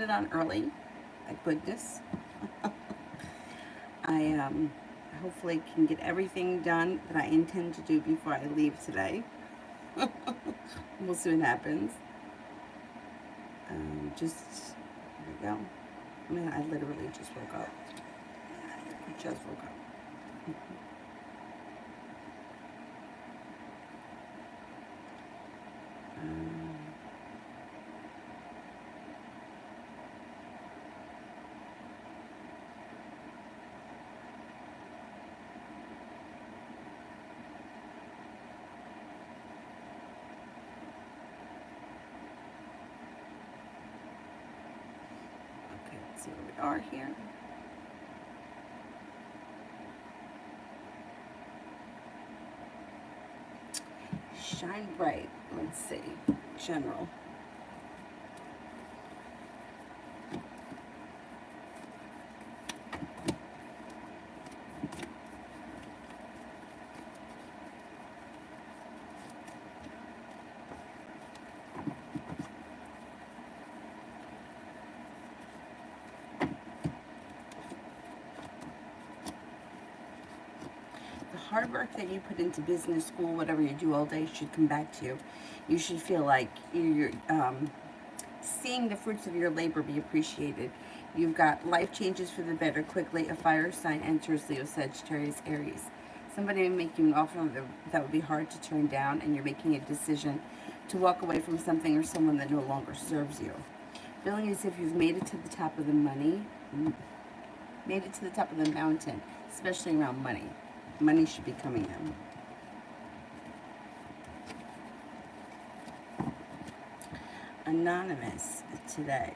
it on early. Thank goodness. I hopefully can get everything done that I intend to do before I leave today. We'll see what happens. Just, there we go. I mean, I literally just woke up. I just woke up. Um, okay, let's see where we are here. Shine bright. Let's see. General. The hard work that you put into business school, whatever you do all day, should come back to you. You should feel like you're seeing the fruits of your labor be appreciated. You've got life changes for the better quickly. A fire sign enters Leo, Sagittarius, Aries. Somebody may make you an offer that would be hard to turn down, and you're making a decision to walk away from something or someone that no longer serves you. Feeling as if you've made it to the top of the made it to the top of the mountain, especially around money. Money should be coming in. Anonymous today.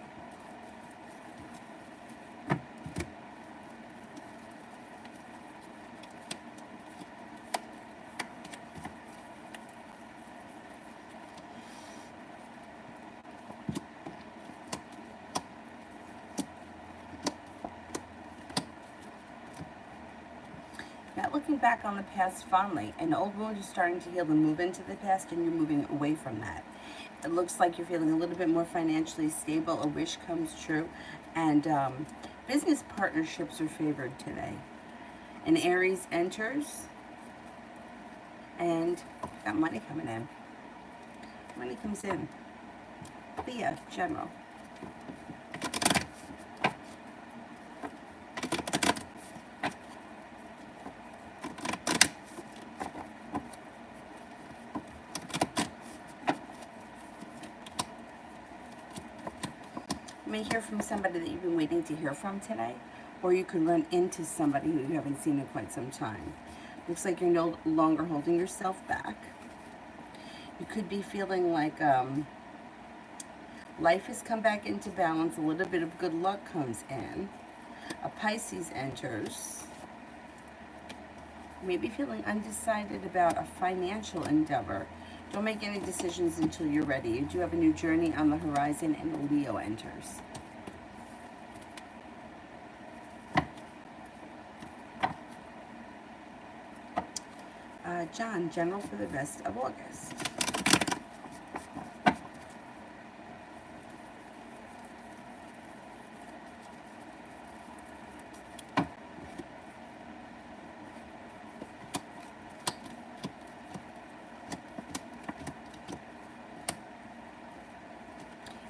Not looking back on the past fondly. An old wound is starting to heal and move into the past, and you're moving away from that. It looks like you're feeling a little bit more financially stable. A wish comes true. And business partnerships are favored today. An Aries enters. And got money coming in. Money comes in. Leo, general. You may hear from somebody that you've been waiting to hear from today, or you could run into somebody who you haven't seen in quite some time. Looks like you're no longer holding yourself back. You could be feeling like life has come back into balance. A little bit of good luck comes in. A Pisces enters. You may be feeling undecided about a financial endeavor. Don't make any decisions until you're ready. You do have a new journey on the horizon, and a Leo enters. John, general for the rest of August.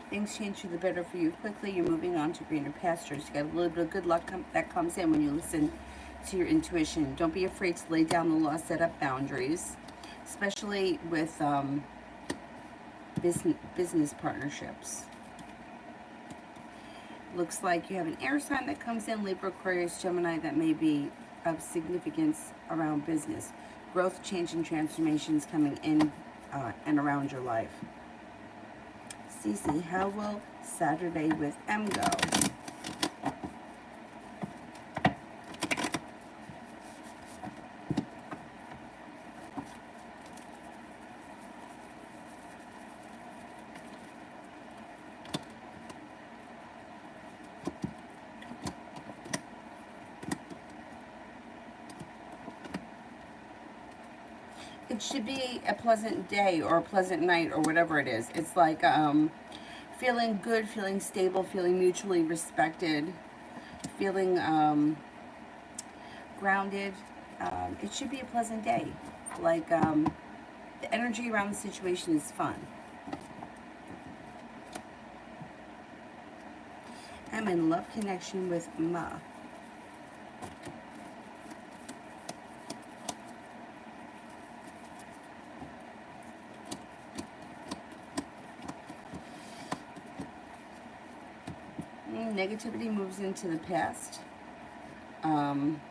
Things change for the better for you quickly. You're moving on to greener pastures. You got a little bit of good luck that comes in when you listen to your intuition. Don't be afraid to lay down the law, set up boundaries, especially with business partnerships. Looks like you have an air sign that comes in, Libra, Aquarius, Gemini, that may be of significance around business. Growth, change, and transformations coming in and around your life. Cece, how will Saturday with M go? It should be a pleasant day or a pleasant night or whatever it is. It's like Feeling good, feeling stable, feeling mutually respected, feeling grounded. It should be a pleasant day. Like, the energy around the situation is fun. I'm in love connection with Ma. Negativity moves into the past. Um,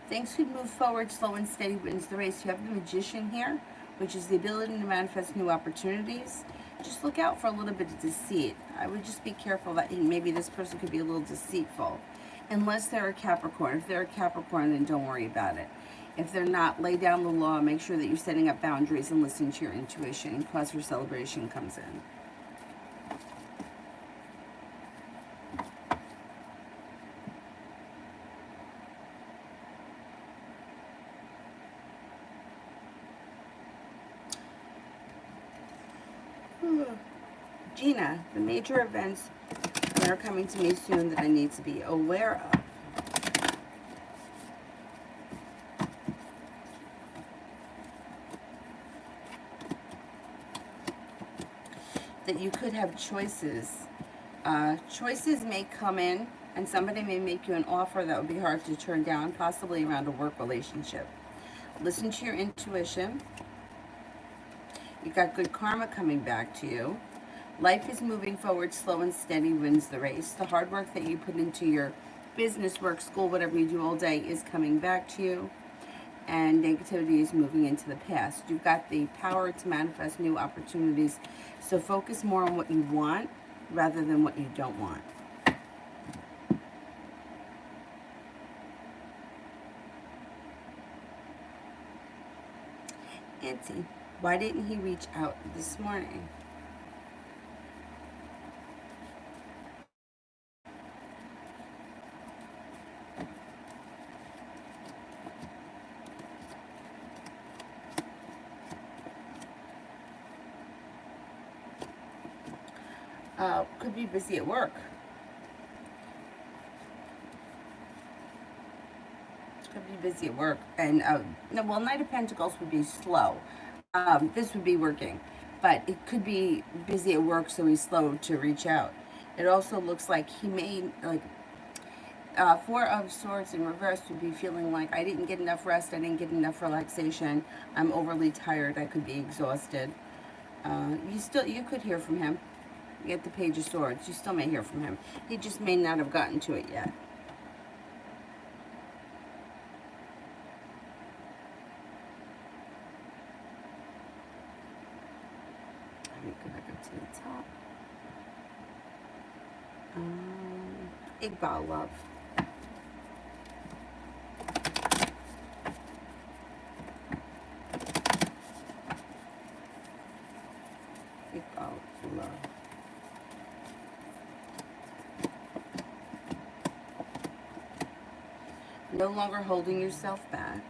Things could move forward, slow and steady wins the race. You have the Magician here, which is the ability to manifest new opportunities. Just look out for a little bit of deceit. I would just be careful that maybe this person could be a little deceitful. Unless they're a Capricorn. If they're a Capricorn, then don't worry about it. If they're not, lay down the law. Make sure that you're setting up boundaries and listening to your intuition. Cause for celebration comes in. Gina, the major events that are coming to me soon that I need to be aware of. That you could have choices. Choices may come in, and somebody may make you an offer that would be hard to turn down, possibly around a work relationship. Listen to your intuition. You got good karma coming back to you. Life is moving forward, slow and steady wins the race. The hard work that you put into your business, work, school, whatever you do all day is coming back to you. And negativity is moving into the past. You've got the power to manifest new opportunities. So focus more on what you want rather than what you don't want. Auntie, why didn't he reach out this morning? Could be busy at work. Could be busy at work. And, no, well, Knight of Pentacles would be slow. This would be working. But it could be busy at work, so he's slow to reach out. It also looks like he may, like, Four of Swords in reverse would be feeling like I didn't get enough rest, I didn't get enough relaxation, I'm overly tired, I could be exhausted. You could hear from him. You get the Page of Swords, you still may hear from him. He just may not have gotten to it yet. Let me go back up to the top. Iqbal, love. Iqbal, love. No longer holding yourself back.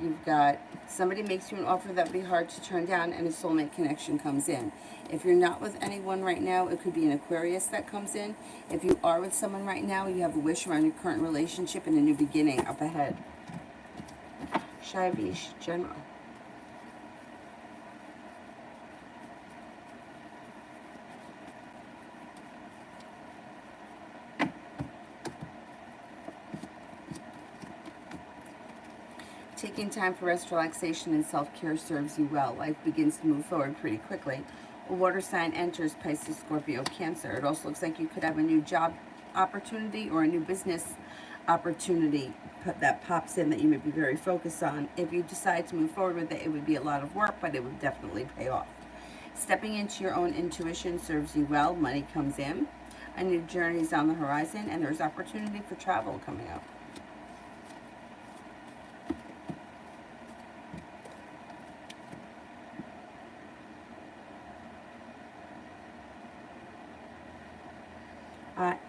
You've got somebody makes you an offer that would be hard to turn down, and a soulmate connection comes in. If you're not with anyone right now, it could be an Aquarius that comes in. If you are with someone right now, you have a wish around your current relationship and a new beginning up ahead. Shaivish, General. Taking time for rest, relaxation, and self-care serves you well. Life begins to move forward pretty quickly. A water sign enters Pisces, Scorpio, Cancer. It also looks like you could have a new job opportunity or a new business opportunity that pops in that you may be very focused on. If you decide to move forward with it, it would be a lot of work, but it would definitely pay off. Stepping into your own intuition serves you well. Money comes in. A new journey is on the horizon, and there's opportunity for travel coming up.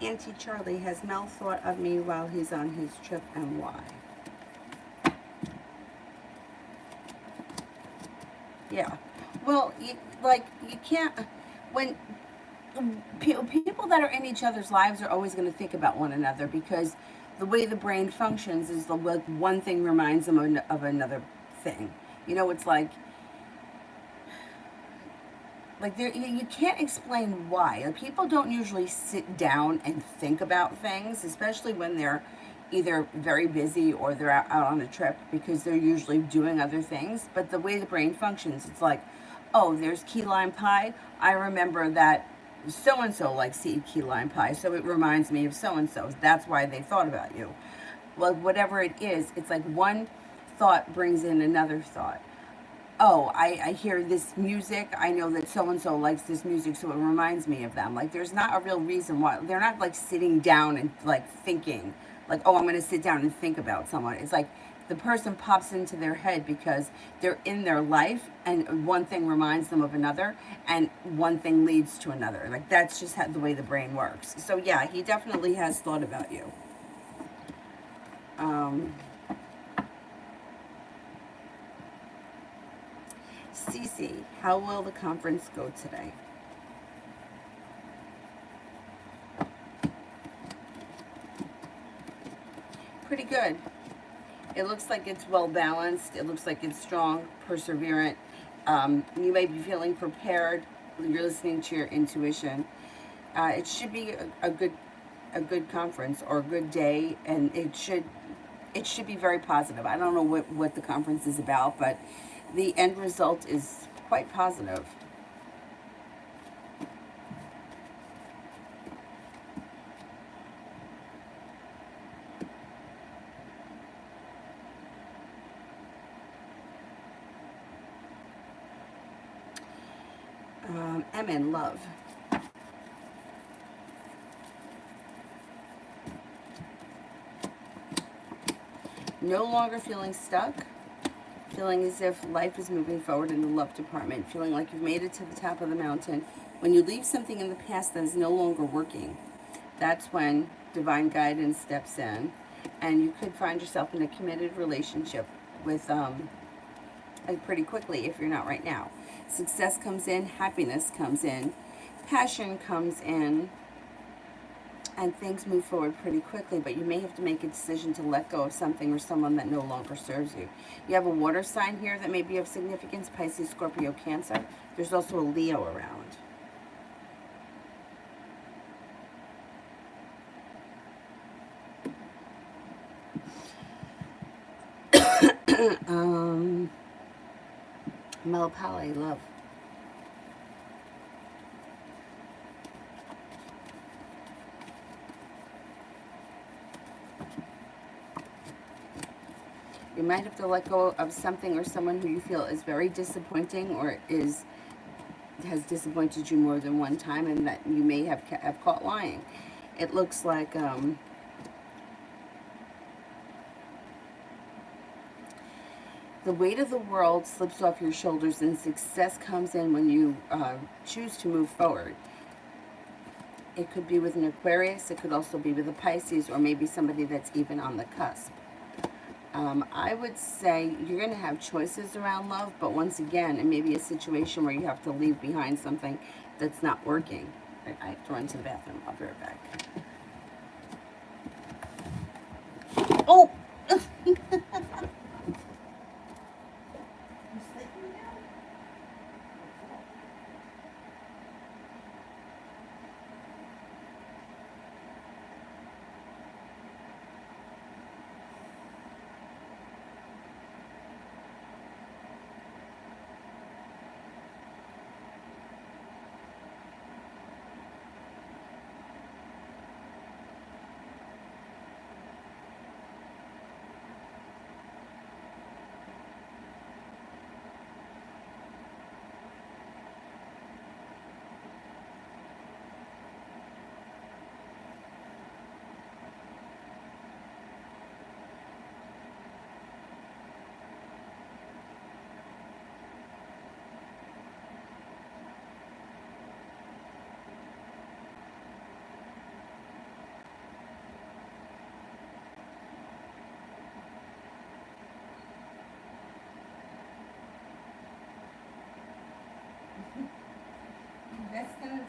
Auntie Charlie, has Mel thought of me while he's on his trip, and why? Yeah. Well, you can't... when people that are in each other's lives are always going to think about one another, because the way the brain functions is the like one thing reminds them of another thing. You know, it's like there, you can't explain why. Like, people don't usually sit down and think about things, especially when they're either very busy or they're out on a trip, because they're usually doing other things. But the way the brain functions, it's like, oh, there's key lime pie. I remember that so and so likes to eat key lime pie, so it reminds me of so and so. That's why they thought about you. Well, whatever it is, it's like one thought brings in another thought. Oh, I hear this music. I know that so and so likes this music, so it reminds me of them. Like, there's not a real reason why. They're not like sitting down and like thinking, like, oh, I'm going to sit down and think about someone. It's like the person pops into their head because they're in their life, and one thing reminds them of another, and one thing leads to another. Like, that's just how, the way the brain works. So, yeah, he definitely has thought about you. Um, Cece, how will the conference go today? Pretty good. It looks like it's well balanced. It looks like it's strong, perseverant. You may be feeling prepared. You're listening to your intuition. It should be a good conference or a good day, and it should be very positive. I don't know what the conference is about, but the end result is quite positive. Emin, love. No longer feeling stuck, feeling as if life is moving forward in the love department, feeling like you've made it to the top of the mountain. When you leave something in the past that is no longer working, that's when divine guidance steps in, and you could find yourself in a committed relationship with pretty quickly if you're not right now. Success comes in, happiness comes in, passion comes in, and things move forward pretty quickly, but you may have to make a decision to let go of something or someone that no longer serves you. You have a water sign here that may be of significance: Pisces, Scorpio, Cancer. There's also a Leo around. um, Malapale, love. You might have to let go of something or someone who you feel is very disappointing, or has disappointed you more than one time, and that you may have caught lying. It looks like the weight of the world slips off your shoulders, and success comes in when you choose to move forward. It could be with an Aquarius, it could also be with a Pisces, or maybe somebody that's even on the cusp. I would say you're going to have choices around love, but once again, it may be a situation where you have to leave behind something that's not working. I have to run to the bathroom. I'll be right back. Oh!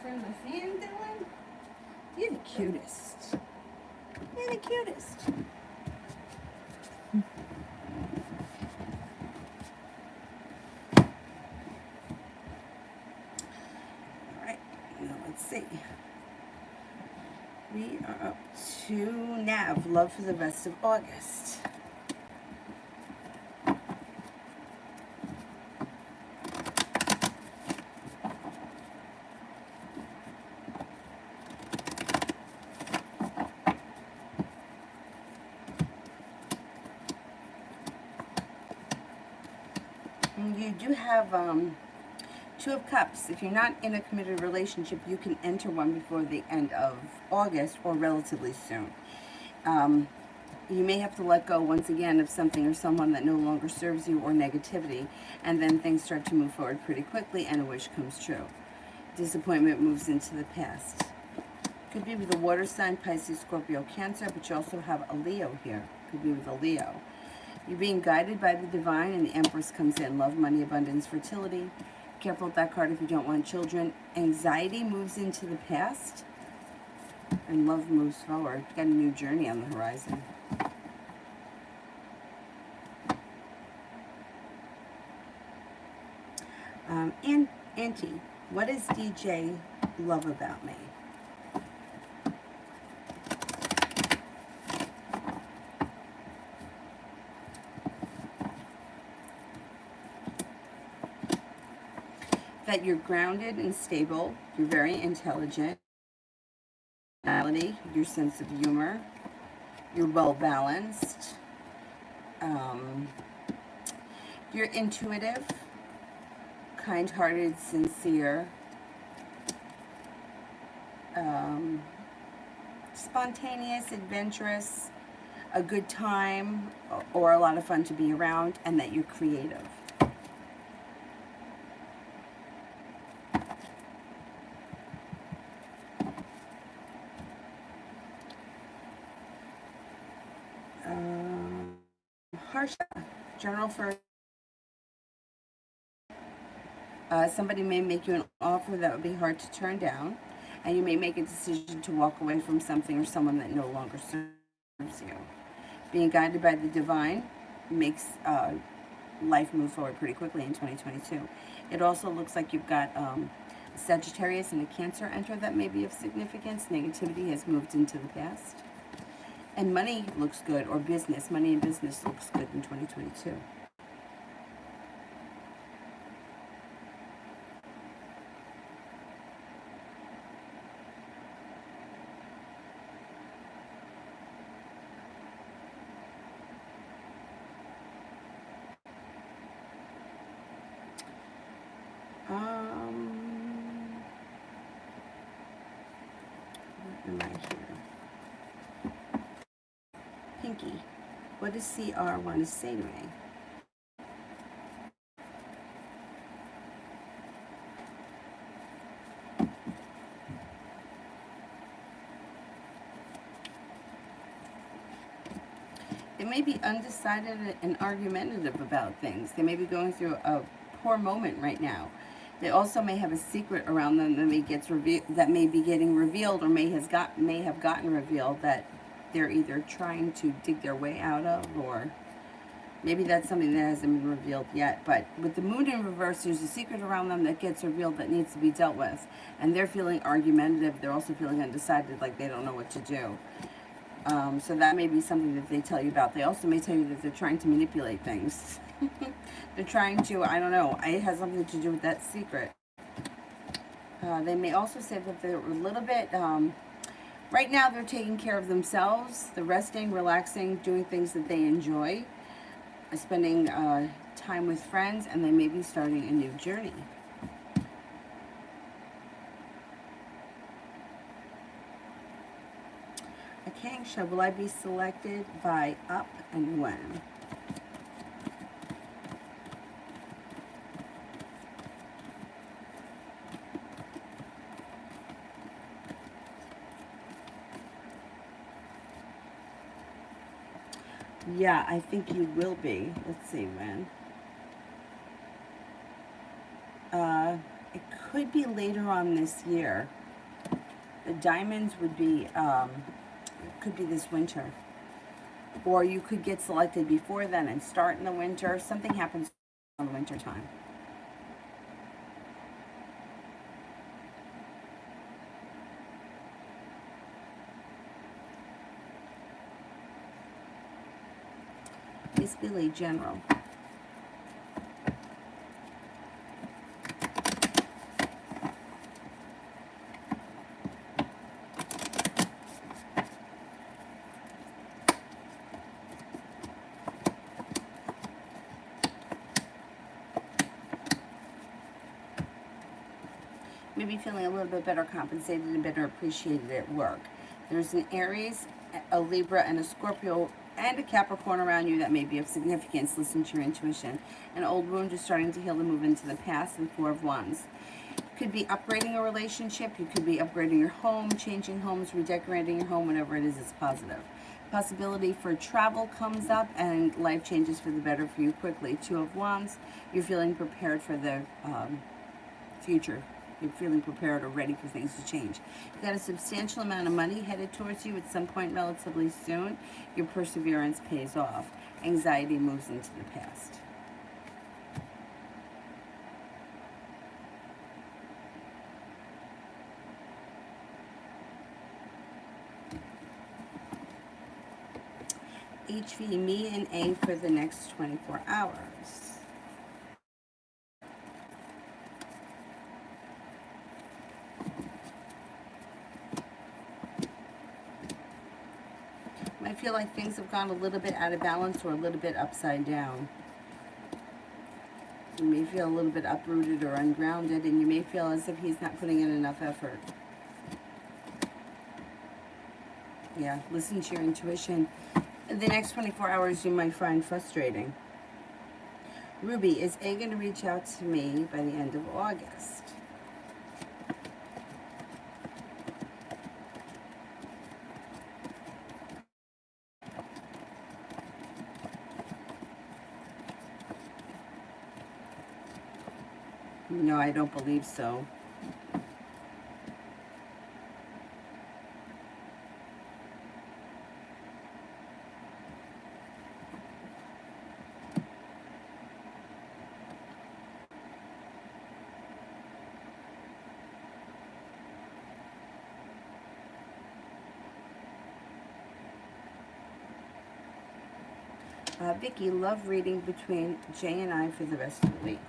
turn the fan, Dylan? You're the cutest. You're the cutest. Alright, now let's see. We are up to Nav, love for the rest of August. You do have Two of Cups. If you're not in a committed relationship, you can enter one before the end of August or relatively soon. You may have to let go once again of something or someone that no longer serves you or negativity, and then things start to move forward pretty quickly and a wish comes true. Disappointment moves into the past. Could be with a water sign, Pisces, Scorpio, Cancer, but you also have a Leo here. Could be with a Leo. You're being guided by the divine, and the Empress comes in. Love, money, abundance, fertility. Careful with that card if you don't want children. Anxiety moves into the past, and love moves forward. Got a new journey on the horizon. And Auntie, what does DJ love about me? That you're grounded and stable, you're very intelligent, your sense of humor, you're well balanced, you're intuitive, kind-hearted, sincere, spontaneous, adventurous, a good time or a lot of fun to be around, and that you're creative. Harsha, journal for somebody may make you an offer that would be hard to turn down, and you may make a decision to walk away from something or someone that no longer serves you. Being guided by the divine makes life move forward pretty quickly in 2022. It also looks like you've got Sagittarius and a Cancer enter that may be of significance. Negativity has moved into the past. And money looks good, or business. Money and business looks good in 2022. Where am I here? Pinky, what does CR want to say to me? They may be undecided and argumentative about things. They may be going through a poor moment right now. They also may have a secret around them that may be getting revealed, or may have gotten revealed, that they're either trying to dig their way out of, or maybe that's something that hasn't been revealed yet. But with the moon in reverse, there's a secret around them that gets revealed that needs to be dealt with. And they're feeling argumentative. They're also feeling undecided, like they don't know what to do. So that may be something that they tell you about. They also may tell you that they're trying to manipulate things. They're trying to, I don't know, it has something to do with that secret. They may also say that they're a little bit, right now they're taking care of themselves. They're resting, relaxing, doing things that they enjoy, spending time with friends, and they may be starting a new journey. Akanksha, will I be selected by Up and when? Yeah, I think you will be. Let's see when. It could be later on this year. The diamonds would be, could be this winter. Or you could get selected before then and start in the winter. Something happens in the winter time. Basically general. Maybe feeling a little bit better compensated and better appreciated at work. There's an Aries, a Libra, and a Scorpio, and a Capricorn around you that may be of significance. Listen to your intuition. An old wound is starting to heal and move into the past, and Four of Wands. You could be upgrading a relationship. You could be upgrading your home, changing homes, redecorating your home, whatever it is, it's positive. Possibility for travel comes up, and life changes for the better for you quickly. Two of Wands, you're feeling prepared for the future. You're feeling prepared or ready for things to change. You've got a substantial amount of money headed towards you at some point relatively soon. Your perseverance pays off. Anxiety moves into the past. HV, me and A for the next 24 hours. I feel like things have gone a little bit out of balance or a little bit upside down. You may feel a little bit uprooted or ungrounded, and you may feel as if he's not putting in enough effort. Yeah, listen to your intuition. The next 24 hours you might find frustrating. Ruby, is A going to reach out to me by the end of August? No, I don't believe so. Vicky, love reading between Jay and I for the rest of the week.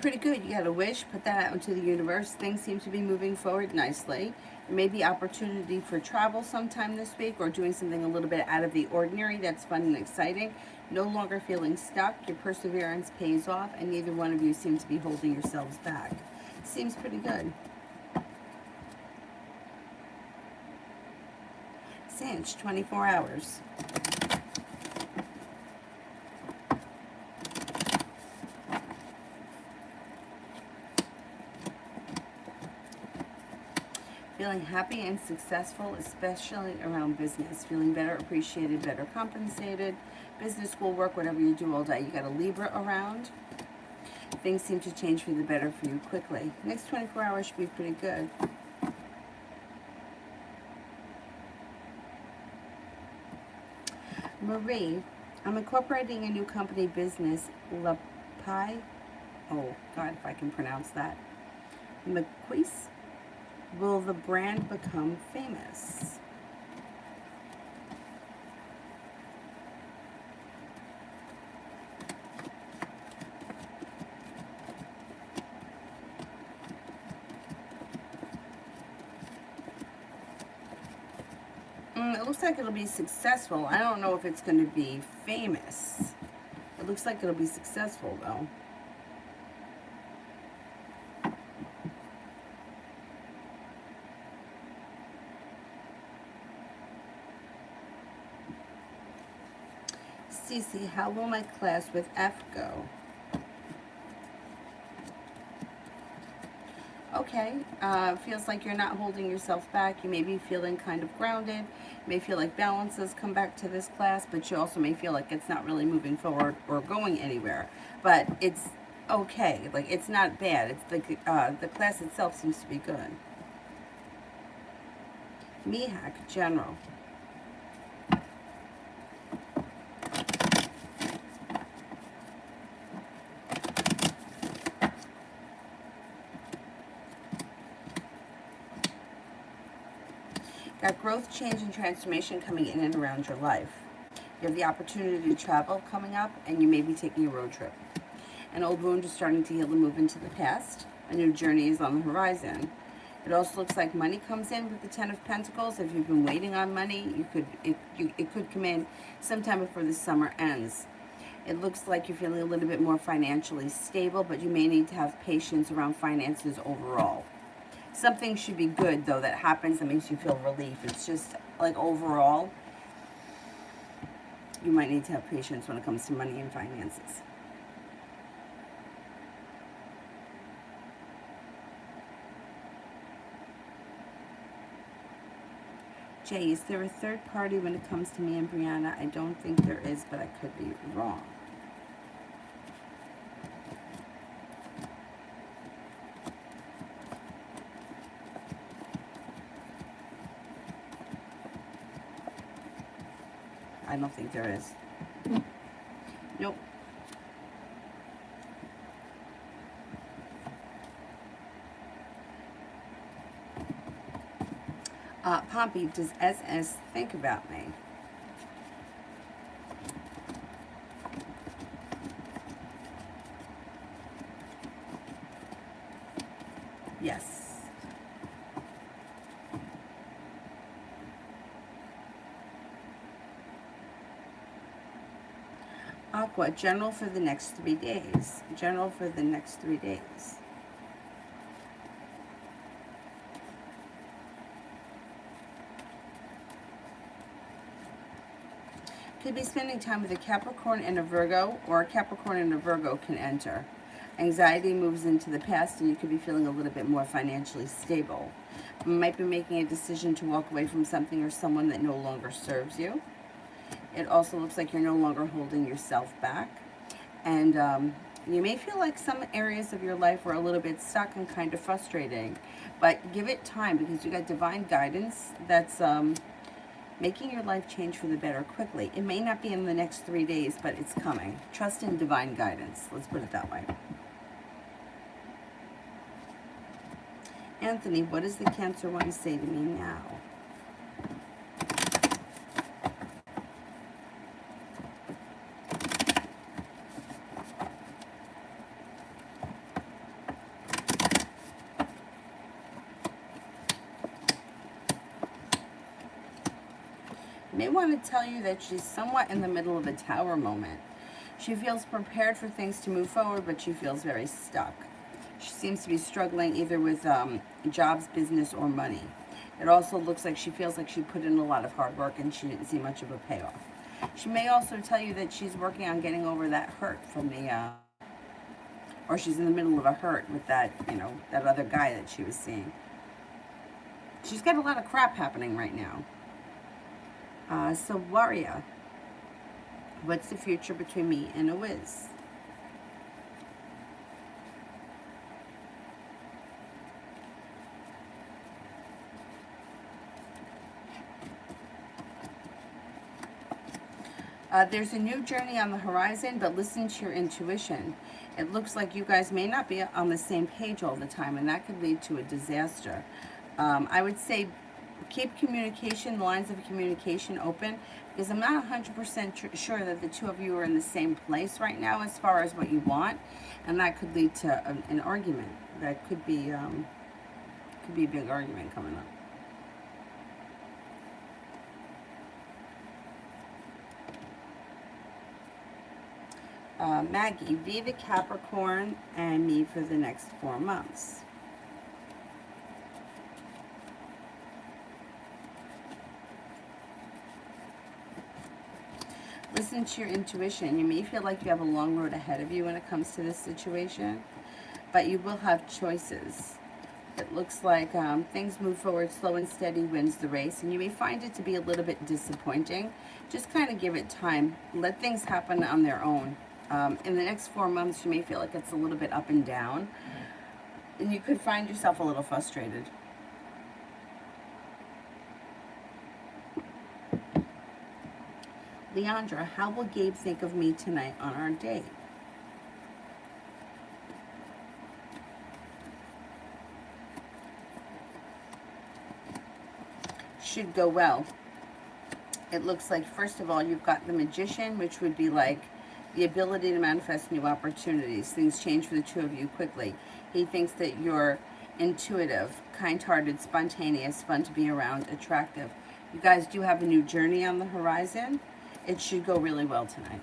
Pretty good. You got a wish, put that out into the universe. Things seem to be moving forward nicely. There may be opportunity for travel sometime this week or doing something a little bit out of the ordinary that's fun and exciting. No longer feeling stuck. Your perseverance pays off, and neither one of you seem to be holding yourselves back. Seems pretty good. Cinch, 24 hours. Feeling happy and successful, especially around business. Feeling better appreciated, better compensated. Business, school, work, whatever you do all day. You got a Libra around. Things seem to change for the better for you quickly. Next 24 hours should be pretty good. Marie, I'm incorporating a new company business, Lapai. Oh, God, if I can pronounce that. McQueese. Will the brand become famous? It looks like it'll be successful. I don't know if it's going to be famous. It looks like it'll be successful, though. Cece, how will my class with F go? okay. Feels like you're not holding yourself back. You may be feeling kind of grounded. You may feel like balance has come back to this class, but you also may feel like it's not really moving forward or going anywhere. But it's okay. Like, it's not bad. It's the class itself seems to be good. Mihak, general. Got growth, change, and transformation coming in and around your life. You have the opportunity to travel coming up, and you may be taking a road trip. An old wound is starting to heal and move into the past. A new journey is on the horizon. It also looks like money comes in with the Ten of Pentacles. If you've been waiting on money, it could come in sometime before the summer ends. It looks like you're feeling a little bit more financially stable, but you may need to have patience around finances overall. Something should be good, though, that happens that makes you feel relief. It's just like overall, you might need to have patience when it comes to money and finances. Jay, is there a third party when it comes to me and Brianna? I don't think there is, but I could be wrong. I don't think there is. Nope. Pompey, does SS think about me? Yes. Aqua, general for the next 3 days. General for the next 3 days. Could be spending time with a Capricorn and a Virgo, or a Capricorn and a Virgo can enter. Anxiety moves into the past, and you could be feeling a little bit more financially stable. You might be making a decision to walk away from something or someone that no longer serves you. It also looks like you're no longer holding yourself back. And you may feel like some areas of your life were a little bit stuck and kind of frustrating. But give it time, because you got divine guidance that's making your life change for the better quickly. It may not be in the next 3 days, but it's coming. Trust in divine guidance. Let's put it that way. Anthony, what does the Cancer want to say to me now? May want to tell you that she's somewhat in the middle of a tower moment. She feels prepared for things to move forward, but she feels very stuck. She seems to be struggling either with jobs, business, or money. It also looks like she feels like she put in a lot of hard work and she didn't see much of a payoff. She may also tell you that she's working on getting over that hurt from the, or she's in the middle of a hurt with that, that other guy that she was seeing. She's got a lot of crap happening right now. So Warrior, what's the future between me and a Wiz? There's a new journey on the horizon, but listen to your intuition. It looks like you guys may not be on the same page all the time, and that could lead to a disaster. I would say keep communication, lines of communication open, because I'm not 100% sure that the two of you are in the same place right now as far as what you want, and that could lead to an argument. That could be a big argument coming up. Maggie, be the Capricorn and me for the next 4 months. Listen to your intuition. You may feel like you have a long road ahead of you when it comes to this situation, but you will have choices. It looks like things move forward slow and steady wins the race, and you may find it to be a little bit disappointing. Just kind of give it time. Let things happen on their own. In the next 4 months, you may feel like it's a little bit up and down, and you could find yourself a little frustrated. Leandra, how will Gabe think of me tonight on our date? Should go well. It looks like, first of all, you've got the Magician, which would be like the ability to manifest new opportunities. Things change for the two of you quickly. He thinks that you're intuitive, kind-hearted, spontaneous, fun to be around, attractive. You guys do have a new journey on the horizon. It should go really well tonight.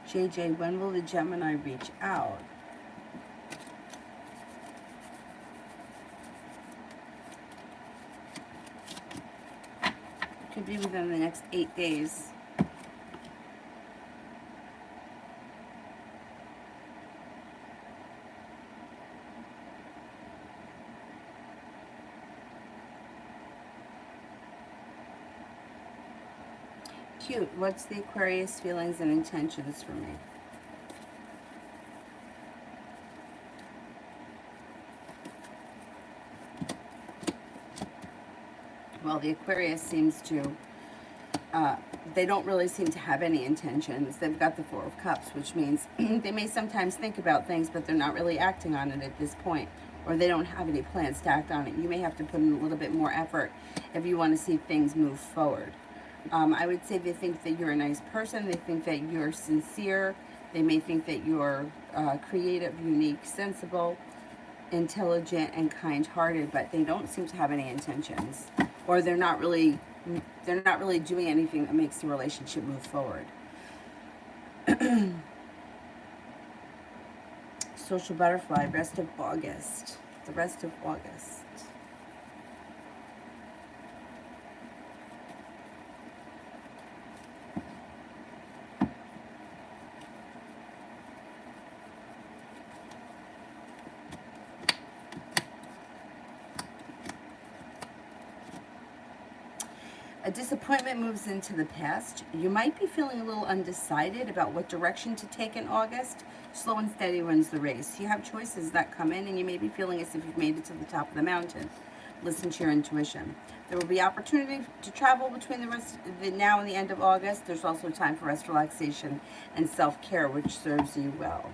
JJ, when will the Gemini reach out? Could be within the next 8 days. Cute. What's the Aquarius feelings and intentions for me? Well, the Aquarius seems to, they don't really seem to have any intentions. They've got the Four of Cups, which means they may sometimes think about things, but they're not really acting on it at this point, or they don't have any plans to act on it. You may have to put in a little bit more effort if you want to see things move forward. I would say they think that you're a nice person. They think that you're sincere. They may think that you're creative, unique, sensible, intelligent, and kind-hearted, but they don't seem to have any intentions, or they're not really doing anything that makes the relationship move forward. Social butterfly, rest of August. The rest of August. A disappointment moves into the past. You might be feeling a little undecided about what direction to take in August. Slow and steady wins the race. You have choices that come in, and you may be feeling as if you've made it to the top of the mountain. Listen to your intuition. There will be opportunity to travel between the now and the end of August. There's also time for rest, relaxation, and self-care, which serves you well.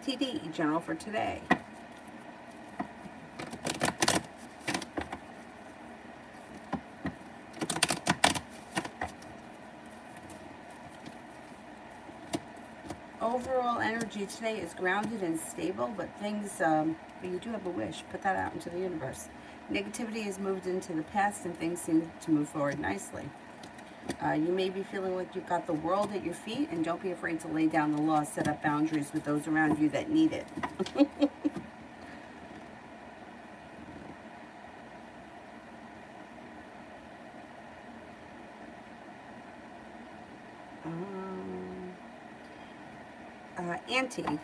TD, general for today. Overall energy today is grounded and stable, but things, but you do have a wish. Put that out into the universe. Negativity has moved into the past, and things seem to move forward nicely. You may be feeling like you've got the world at your feet, and don't be afraid to lay down the law, set up boundaries with those around you that need it. Auntie,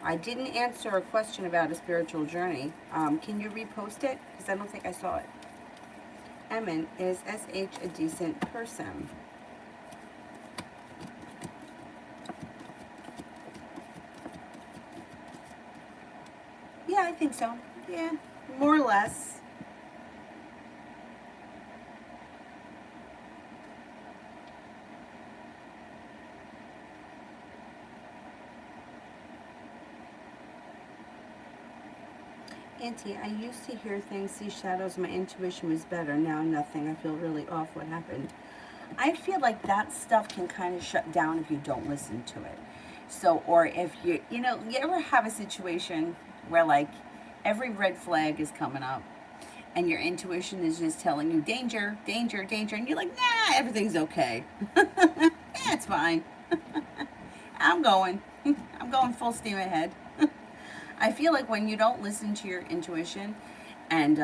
I didn't answer a question about a spiritual journey. Can you repost it? Because I don't think I saw it. Emin, is SH a decent person? Yeah, I think so. Yeah, more or less. Auntie, I used to hear things, see shadows, my intuition was better. Now nothing. I feel really off. What happened? I feel like that stuff can kind of shut down if you don't listen to it. So, or if you ever have a situation where like every red flag is coming up and your intuition is just telling you danger, danger, danger, and you're like, nah, everything's okay. Yeah, it's fine. I'm going full steam ahead. I feel like when you don't listen to your intuition and,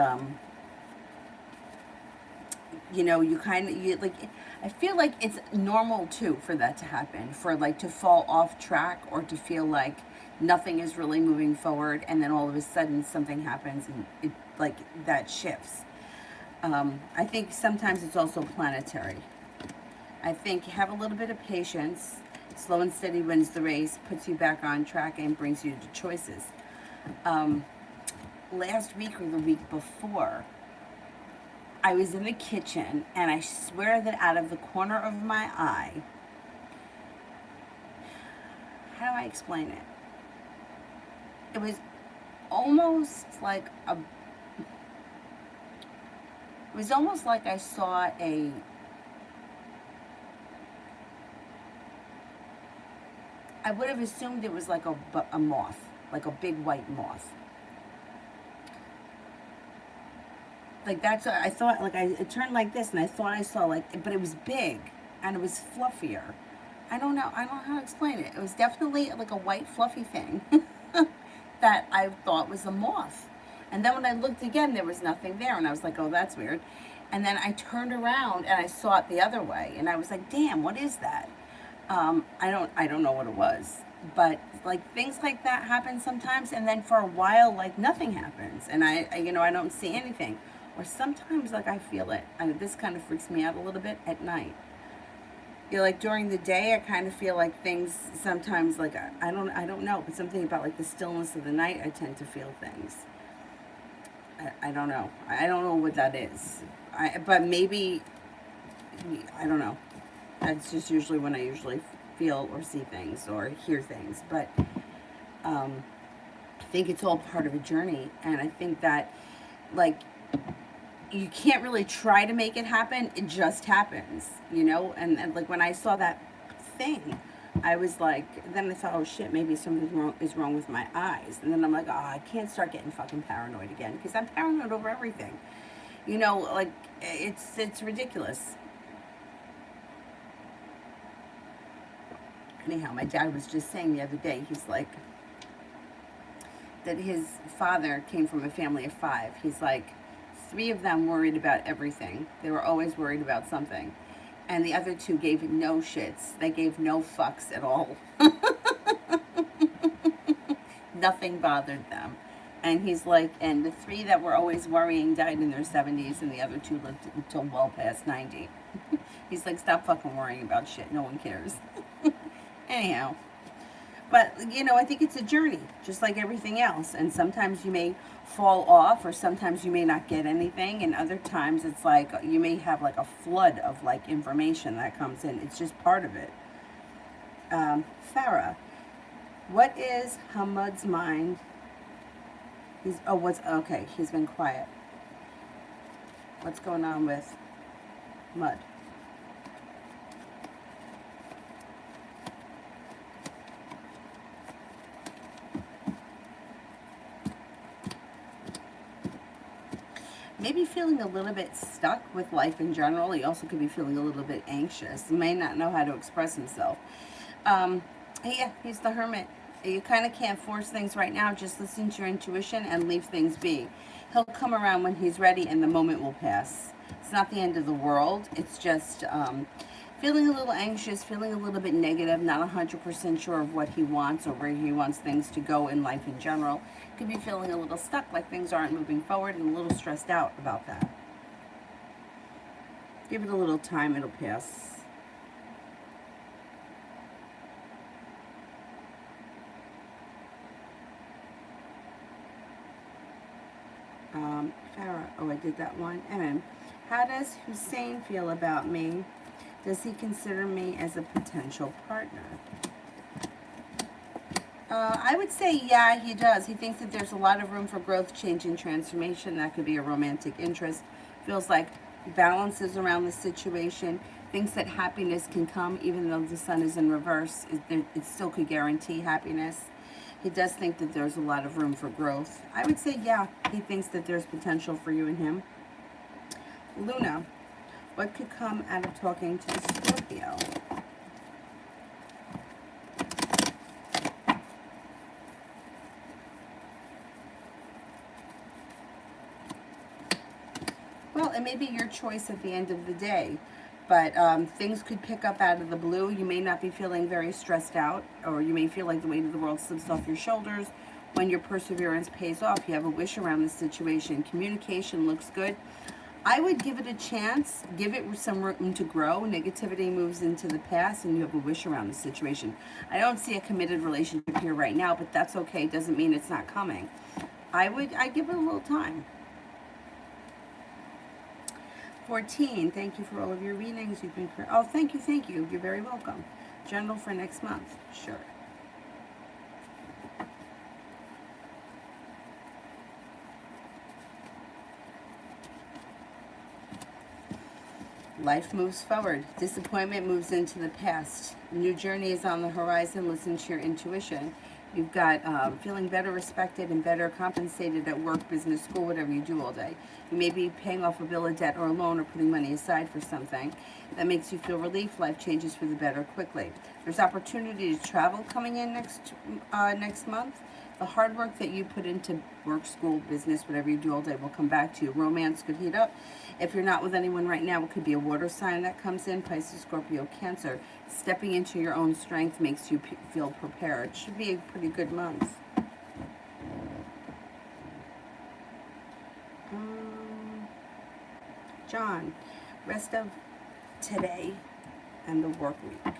you know, you kind of, you like, I feel like it's normal too for that to happen, for like to fall off track or to feel like nothing is really moving forward, and then all of a sudden something happens and it like that shifts. I think sometimes it's also planetary. I think have a little bit of patience. Slow and steady wins the race, puts you back on track, and brings you to choices. Last week or the week before, I was in the kitchen, and I swear that out of the corner of my eye, how do I explain it? It was almost like a, it was almost like I saw I would have assumed it was like a moth, like a big white moth. Like that's what I thought. Like it turned like this, and I thought I saw like, but it was big and it was fluffier. I don't know. I don't know how to explain it. It was definitely like a white fluffy thing that I thought was a moth. And then when I looked again, there was nothing there, and I was like, "Oh, that's weird." And then I turned around and I saw it the other way, and I was like, "Damn, what is that?" I don't know what it was, but like things like that happen sometimes, and then for a while, like nothing happens, and you know, I don't see anything. Or sometimes, like I feel it. This kind of freaks me out a little bit at night. You know, like during the day, I kind of feel like things sometimes, like I don't know, but something about like the stillness of the night, I tend to feel things. I don't know. I don't know what that is. But maybe I don't know. That's just usually when I usually feel or see things or hear things. But I think it's all part of a journey, and I think that like you can't really try to make it happen. It just happens, you know? And like when I saw that thing, I was like, then I thought, oh shit, maybe something is wrong with my eyes. And then I'm like, oh, I can't start getting fucking paranoid again, because I'm paranoid over everything. You know, like it's ridiculous. Anyhow, my dad was just saying the other day, he's like, that his father came from a family of 5. He's like, 3 of them worried about everything. They were always worried about something. And the other 2 gave no shits. They gave no fucks at all. Nothing bothered them. And he's like, and the 3 that were always worrying died in their 70s, and the other 2 lived until well past 90. He's like, stop fucking worrying about shit. No one cares. Anyhow. But, you know, I think it's a journey, just like everything else. And sometimes you may fall off, or sometimes you may not get anything. And other times it's like you may have like a flood of like information that comes in. It's just part of it. Farah, what is Hamad's mind? Okay, he's been quiet. What's going on with Mud? Maybe feeling a little bit stuck with life in general. He also could be feeling a little bit anxious. He may not know how to express himself. Yeah, he's the Hermit. You kind of can't force things right now. Just listen to your intuition and leave things be. He'll come around when he's ready, and the moment will pass. It's not the end of the world. It's just feeling a little anxious, feeling a little bit negative, not 100% sure of what he wants or where he wants things to go in life in general. Could be feeling a little stuck, like things aren't moving forward, and a little stressed out about that. Give it a little time, it'll pass. Farah, oh, I did that one. And how does Hussein feel about me? Does he consider me as a potential partner? I would say, yeah, he does. He thinks that there's a lot of room for growth, change, and transformation. That could be a romantic interest. Feels like balance is around the situation. Thinks that happiness can come even though the sun is in reverse. It still could guarantee happiness. He does think that there's a lot of room for growth. I would say, yeah, he thinks that there's potential for you and him. Luna, what could come out of talking to the Scorpio? it may be your choice at the end of the day. But things could pick up out of the blue. You may not be feeling very stressed out, or you may feel like the weight of the world slips off your shoulders. When your perseverance pays off, you have a wish around the situation. Communication looks good. I would give it a chance, give it some room to grow. Negativity moves into the past, and you have a wish around the situation. I don't see a committed relationship here right now, but that's okay. It doesn't mean it's not coming. I'd give it a little time. 14, thank you for all of your readings. You've been, oh, thank you. You're very welcome. General for next month, sure. Life moves forward. Disappointment moves into the past. New journey is on the horizon. Listen to your intuition. You've got feeling better respected and better compensated at work, business, school, whatever you do all day. You may be paying off a bill of debt or a loan or putting money aside for something. That makes you feel relief. Life changes for the better quickly. There's opportunity to travel coming in next month. The hard work that you put into work, school, business, whatever you do all day will come back to you. Romance could heat up. If you're not with anyone right now, it could be a water sign that comes in, Pisces, Scorpio, Cancer. Stepping into your own strength makes you feel prepared. It should be a pretty good month. John, rest of today and the work week.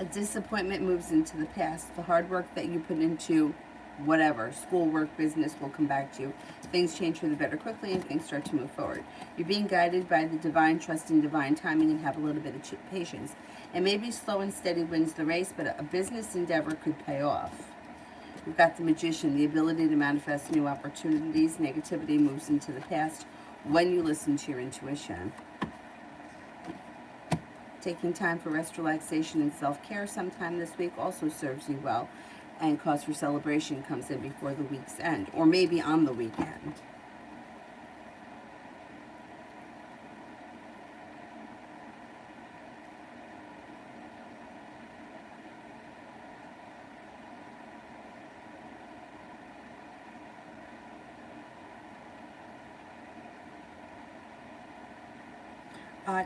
A disappointment moves into the past. The hard work that you put into whatever, schoolwork, business, will come back to you. Things change for the better quickly and things start to move forward. You're being guided by the divine, trust in divine timing, and have a little bit of patience. It may be slow and steady wins the race, but a business endeavor could pay off. We've got the Magician, the ability to manifest new opportunities. Negativity moves into the past when you listen to your intuition. Taking time for rest, relaxation, and self-care sometime this week also serves you well, and cause for celebration comes in before the week's end, or maybe on the weekend.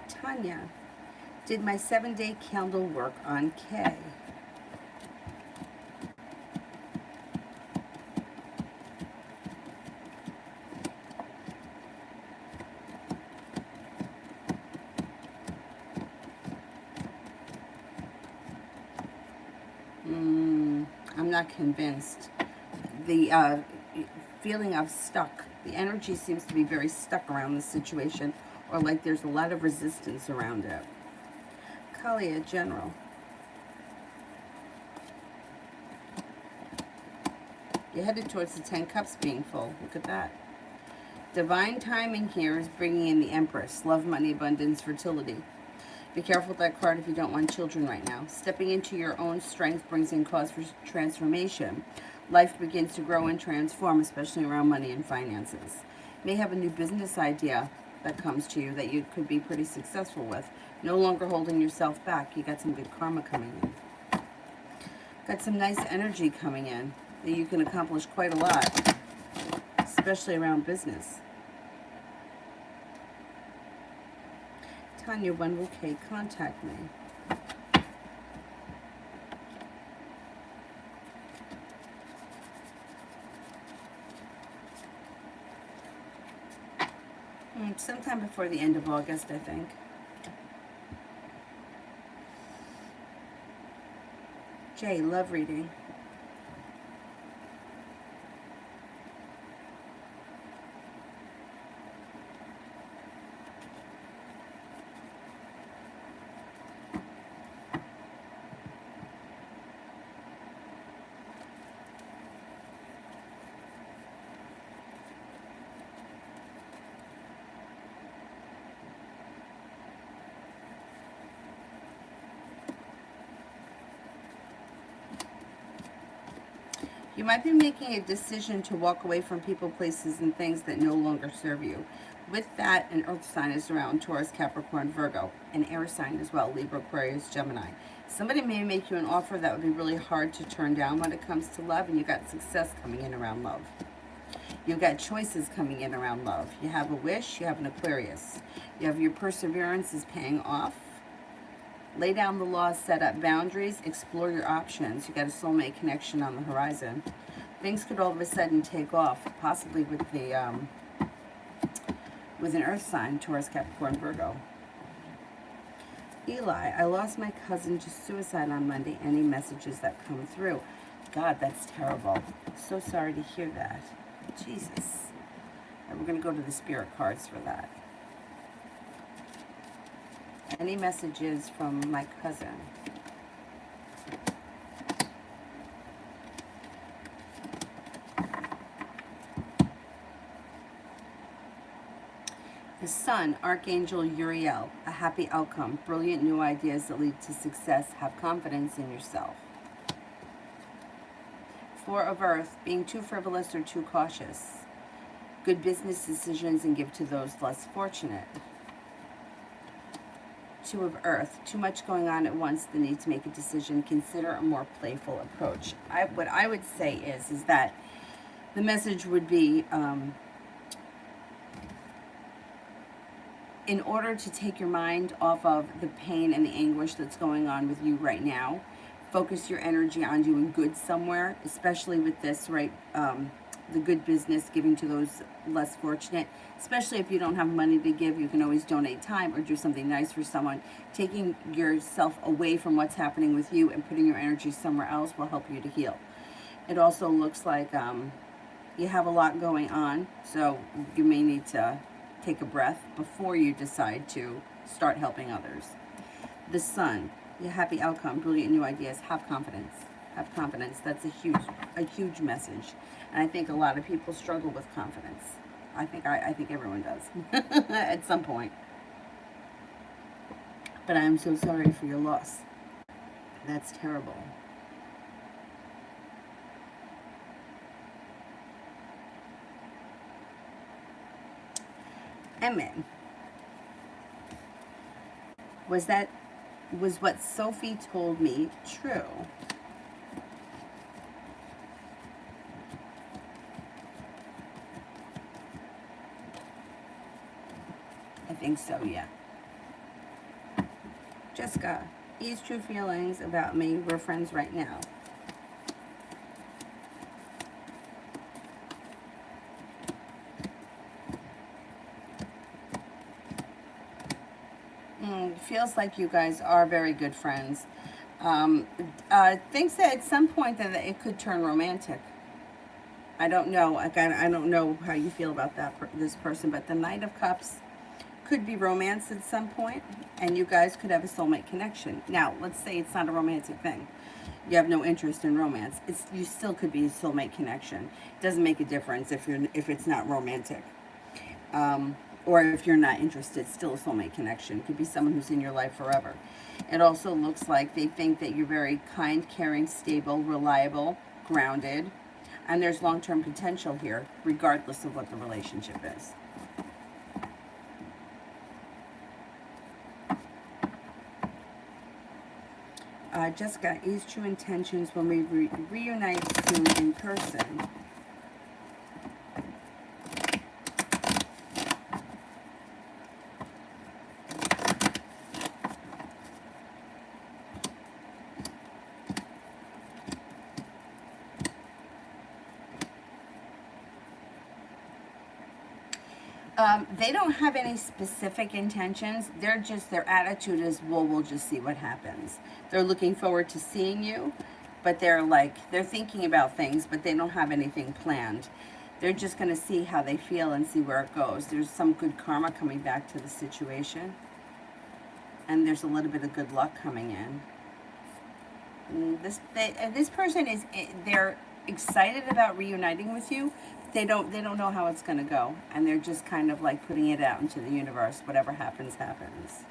Tanya, did my 7-day candle work on K? I'm not convinced. The feeling of stuck, the energy seems to be very stuck around the situation, or like there's a lot of resistance around it. Kalia, General. You're headed towards the 10 Cups being full. Look at that. Divine timing here is bringing in the Empress. Love, money, abundance, fertility. Be careful with that card if you don't want children right now. Stepping into your own strength brings in cause for transformation. Life begins to grow and transform, especially around money and finances. You may have a new business idea that comes to you that you could be pretty successful with. No longer holding yourself back. You got some good karma coming in. Got some nice energy coming in that you can accomplish quite a lot, especially around business. Tanya, when will Kate contact me? Sometime before the end of August, I think. Jay, love reading. You might be making a decision to walk away from people, places, and things that no longer serve you. With that, an earth sign is around: Taurus, Capricorn, Virgo, an air sign as well: Libra, Aquarius, Gemini. Somebody may make you an offer that would be really hard to turn down when it comes to love, and you got success coming in around love. You've got choices coming in around love. You have a wish, you have an Aquarius. You have your perseverance is paying off. Lay down the law, set up boundaries, explore your options. You got a soulmate connection on the horizon. Things could all of a sudden take off, possibly with the with an earth sign: Taurus, Capricorn, Virgo. Eli, I lost my cousin to suicide on Monday. Any messages that come through? God, that's terrible. So sorry to hear that. Jesus. And we're going to go to the spirit cards for that. Any messages from my cousin? The Sun, Archangel Uriel, a happy outcome, brilliant new ideas that lead to success. Have confidence in yourself. Four of Earth, being too frivolous or too cautious. Good business decisions and give to those less fortunate. Two of Earth, too much going on at once, the need to make a decision. Consider a more playful approach. What I would say is that the message would be, in order to take your mind off of the pain and the anguish that's going on with you right now, focus your energy on doing good somewhere, especially with this, right? The good business, giving to those less fortunate. Especially if you don't have money to give, you can always donate time or do something nice for someone. Taking yourself away from what's happening with you and putting your energy somewhere else will help you to heal. It also looks like you have a lot going on, so you may need to take a breath before you decide to start helping others. The Sun, your happy outcome, brilliant new ideas. Have confidence. Have confidence. That's a huge message. And I think a lot of people struggle with confidence. I think everyone does at some point. But I'm so sorry for your loss. That's terrible. Emmett, was what Sophie told me true? I think so, yeah. Jessica, ease true feelings about me. We're friends right now. Feels like you guys are very good friends. Thinks that at some point that it could turn romantic. I don't know. I don't know how you feel about this person, but the Knight of Cups could be romance at some point, and you guys could have a soulmate connection. Now, let's say it's not a romantic thing. You have no interest in romance. You still could be a soulmate connection. It doesn't make a difference if it's not romantic. Or if you're not interested, still a soulmate connection. It could be someone who's in your life forever. It also looks like they think that you're very kind, caring, stable, reliable, grounded, and there's long-term potential here, regardless of what the relationship is. Jessica, ease true intentions when we reunite soon in person. They don't have any specific intentions. Their attitude is, well, we'll just see what happens. They're looking forward to seeing you, but they're thinking about things, but they don't have anything planned. They're just going to see how they feel and see where it goes. There's some good karma coming back to the situation, and there's a little bit of good luck coming in. This person they're excited about reuniting with you. They don't know how it's going to go, and they're just kind of like putting it out into the universe. Whatever happens, happens.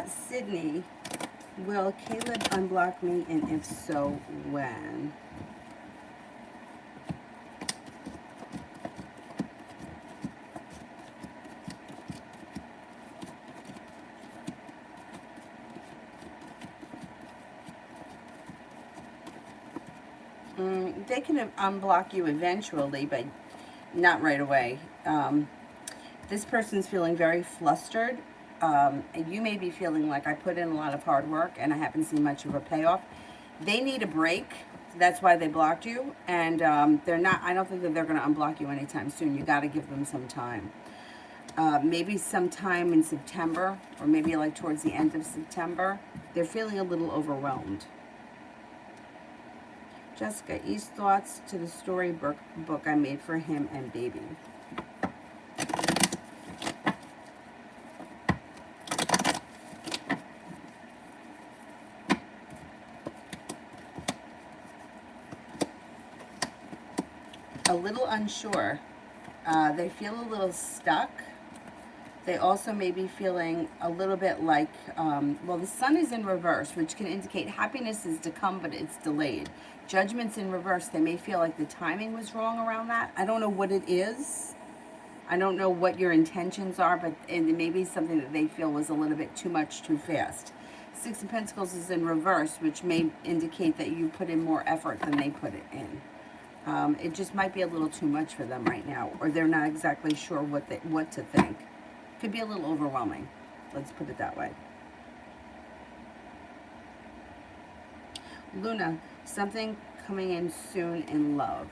Sydney, will Caleb unblock me, and if so, when? They can unblock you eventually, but not right away. This person's feeling very flustered. And you may be feeling like I put in a lot of hard work and I haven't seen much of a payoff. They need a break. That's why they blocked you. And they're not, I don't think that they're going to unblock you anytime soon. You got to give them some time. Maybe sometime in September, or maybe like towards the end of September. They're feeling a little overwhelmed. Jessica, E's thoughts to the storybook book I made for him and baby. A little unsure. They feel a little stuck. They also may be feeling a little bit like, well, the sun is in reverse, which can indicate happiness is to come, but it's delayed. Judgment's in reverse. They may feel like the timing was wrong around that. I don't know what it is. I don't know what your intentions are, but and it may be something that they feel was a little bit too much too fast. Six of Pentacles is in reverse, which may indicate that you put in more effort than they put it in. It just might be a little too much for them right now, or they're not exactly sure what to think. Could be a little overwhelming. Let's put it that way. Luna, something coming in soon in love.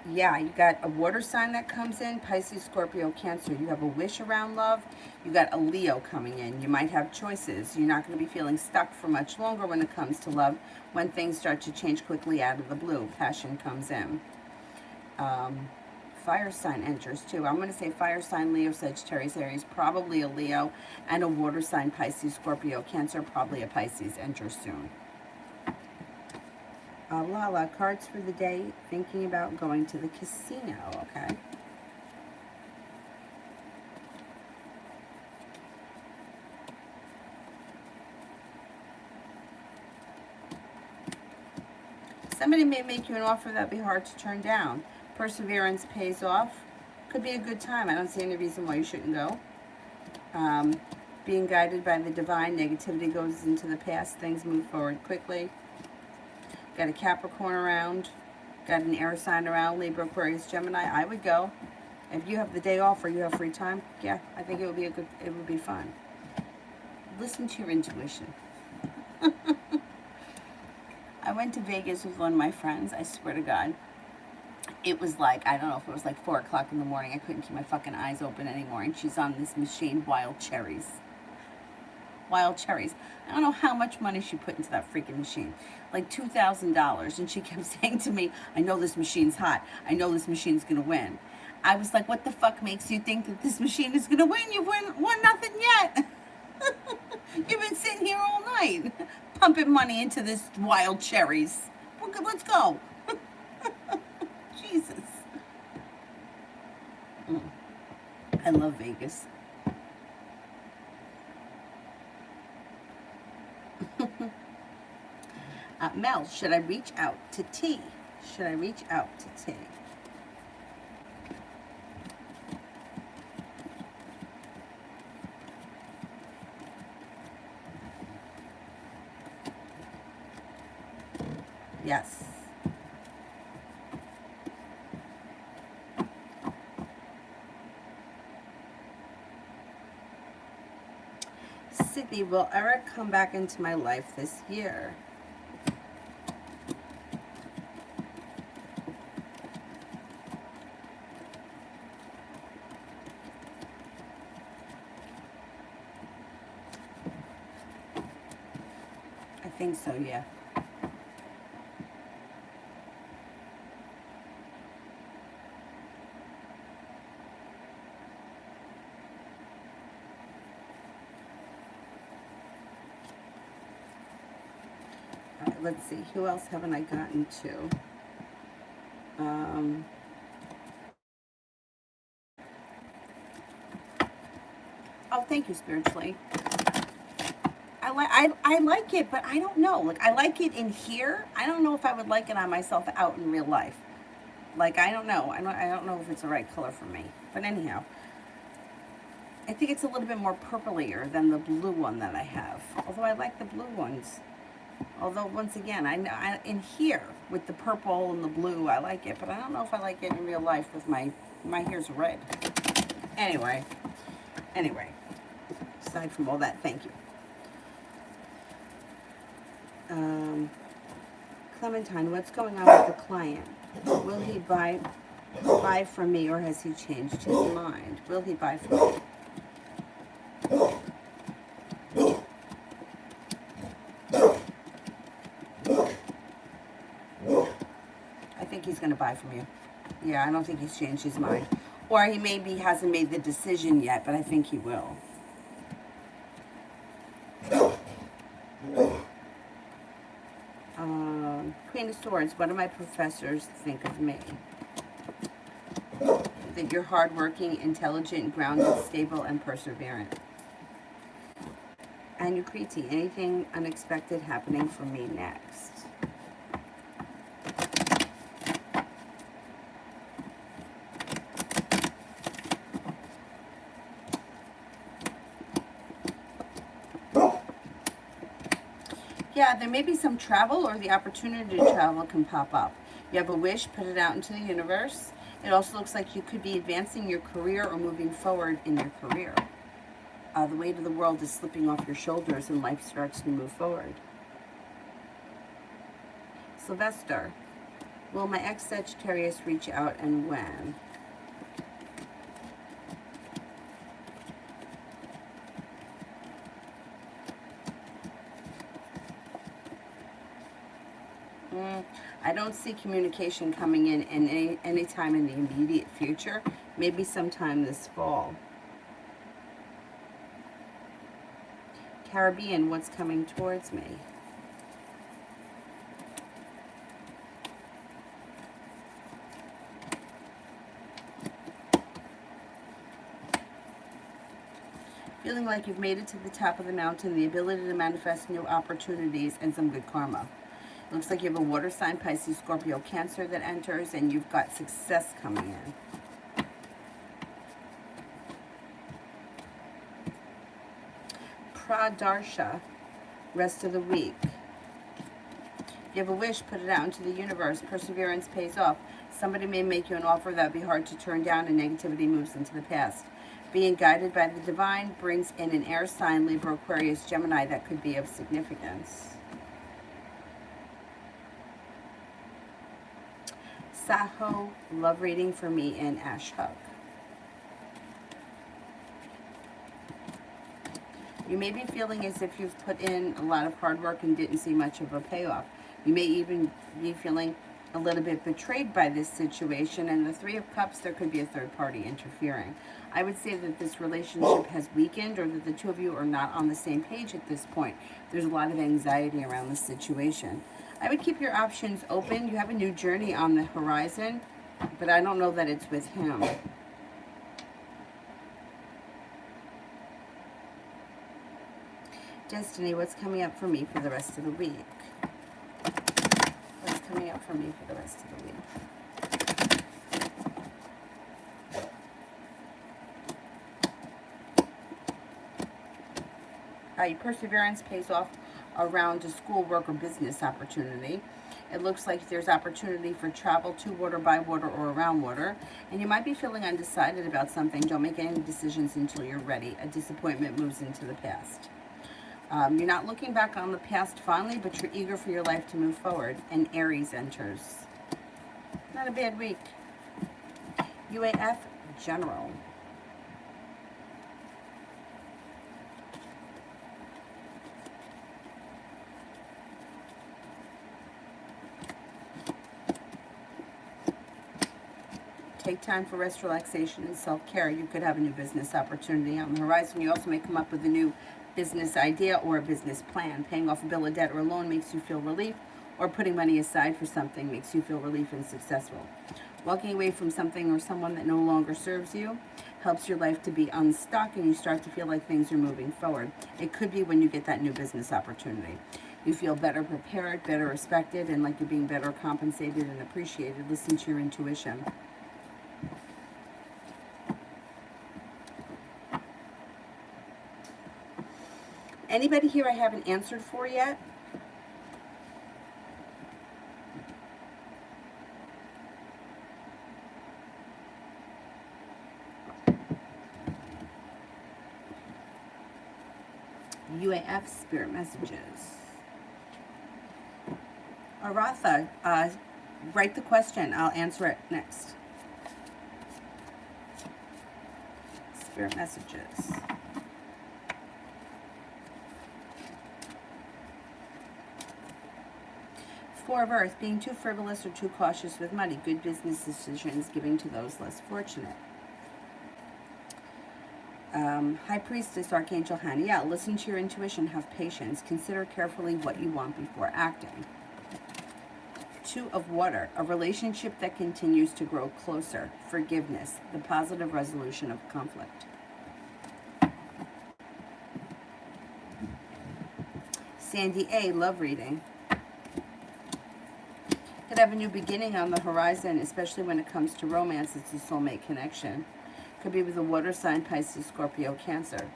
Yeah, you got a water sign that comes in, Pisces, Scorpio, Cancer. You have a wish around love. You got a Leo coming in. You might have choices. You're not going to be feeling stuck for much longer when it comes to love. When things start to change quickly out of the blue, passion comes in. Fire sign enters too. I'm going to say fire sign, Leo, Sagittarius, Aries, probably a Leo, and a water sign, Pisces, Scorpio, Cancer, probably a Pisces enters soon. Lala, cards for the day, thinking about going to the casino, okay? Somebody may make you an offer that'd be hard to turn down. Perseverance pays off. Could be a good time. I don't see any reason why you shouldn't go. Being guided by the divine, negativity goes into the past, things move forward quickly. Got a Capricorn around, got an air sign around, Libra, Aquarius, Gemini. I would go. If you have the day off or you have free time, yeah, I think it would be fun. Listen to your intuition. I went to Vegas with one of my friends, I swear to God. It was like, I don't know if it was like 4 o'clock in the morning. I couldn't keep my fucking eyes open anymore. And she's on this machine, Wild Cherries. Wild Cherries. I don't know how much money she put into that freaking machine. Like $2,000. And she kept saying to me, I know this machine's hot. I know this machine's going to win. I was like, what the fuck makes you think that this machine is going to win? You won nothing yet. You've been sitting here all night pumping money into this Wild Cherries. Well, good, let's go. Jesus. I love Vegas. Mel, should I reach out to T? Should I reach out to T? Yes. Sydney, will Eric come back into my life this year? I think so, yeah. Let's see, who else haven't I gotten to? Oh, thank you, spiritually. I like it, but I don't know. Like, I like it in here. I don't know if I would like it on myself out in real life. Like, I don't know. I don't know if it's the right color for me. But anyhow, I think it's a little bit more purplier than the blue one that I have. Although I like the blue ones. Although once again, in here with the purple and the blue, I like it, but I don't know if I like it in real life with my hair's red. Anyway, aside from all that, thank you. Clementine, what's going on with the client? Will he buy from me, or has he changed his mind? Will he buy from me? I think he's going to buy from you. Yeah, I don't think he's changed his mind. Or he maybe hasn't made the decision yet, but I think he will. Queen of Swords, what do my professors think of me? That you're hardworking, intelligent, grounded, stable, and perseverant. And Yukriti, anything unexpected happening for me next? Yeah, there may be some travel, or the opportunity to travel can pop up. You have a wish, put it out into the universe. It also looks like you could be advancing your career or moving forward in your career. The weight of the world is slipping off your shoulders and life starts to move forward. Sylvester, will my ex-Sagittarius reach out, and when? I don't see communication coming in any time in the immediate future. Maybe sometime this fall. Caribbean, what's coming towards me? Feeling like you've made it to the top of the mountain, the ability to manifest new opportunities and some good karma. Looks like you have a water sign, Pisces, Scorpio, Cancer that enters, and you've got success coming in. Pradarsha, rest of the week. You have a wish, put it out into the universe. Perseverance pays off. Somebody may make you an offer that would be hard to turn down, and negativity moves into the past. Being guided by the divine brings in an air sign, Libra, Aquarius, Gemini, that could be of significance. Saho, love reading for me in Ash Hug. You may be feeling as if you've put in a lot of hard work and didn't see much of a payoff. You may even be feeling a little bit betrayed by this situation. And the Three of Cups, there could be a third party interfering. I would say that this relationship has weakened, or that the two of you are not on the same page at this point. There's a lot of anxiety around this situation. I would keep your options open. You have a new journey on the horizon, but I don't know that it's with him. Destiny, what's coming up for me for the rest of the week? What's coming up for me for the rest of the week? Your perseverance pays off around a school, work, or business opportunity. It looks like there's opportunity for travel to water, by water, or around water. And you might be feeling undecided about something. Don't make any decisions until you're ready. A disappointment moves into the past. You're not looking back on the past fondly, but you're eager for your life to move forward. And Aries enters. Not a bad week. UAF, General. Take time for rest, relaxation, and self-care. You could have a new business opportunity on the horizon. You also may come up with a new business idea or a business plan. Paying off a bill of debt or a loan makes you feel relief, or putting money aside for something makes you feel relief and successful. Walking away from something or someone that no longer serves you helps your life to be unstuck and you start to feel like things are moving forward. It could be when you get that new business opportunity. You feel better prepared, better respected, and like you're being better compensated and appreciated. Listen to your intuition. Anybody here I haven't answered for yet? UAF spirit messages. Aratha, write the question. I'll answer it next. Spirit messages. Four of Earth, being too frivolous or too cautious with money. Good business decisions, giving to those less fortunate. High Priestess, Archangel Haniel, listen to your intuition, have patience, consider carefully what you want before acting. Two of Water, a relationship that continues to grow closer, forgiveness, the positive resolution of conflict. Sandy A, love reading. Could have a new beginning on the horizon, especially when it comes to romance. It's a soulmate connection. Could be with a water sign, Pisces, Scorpio, Cancer.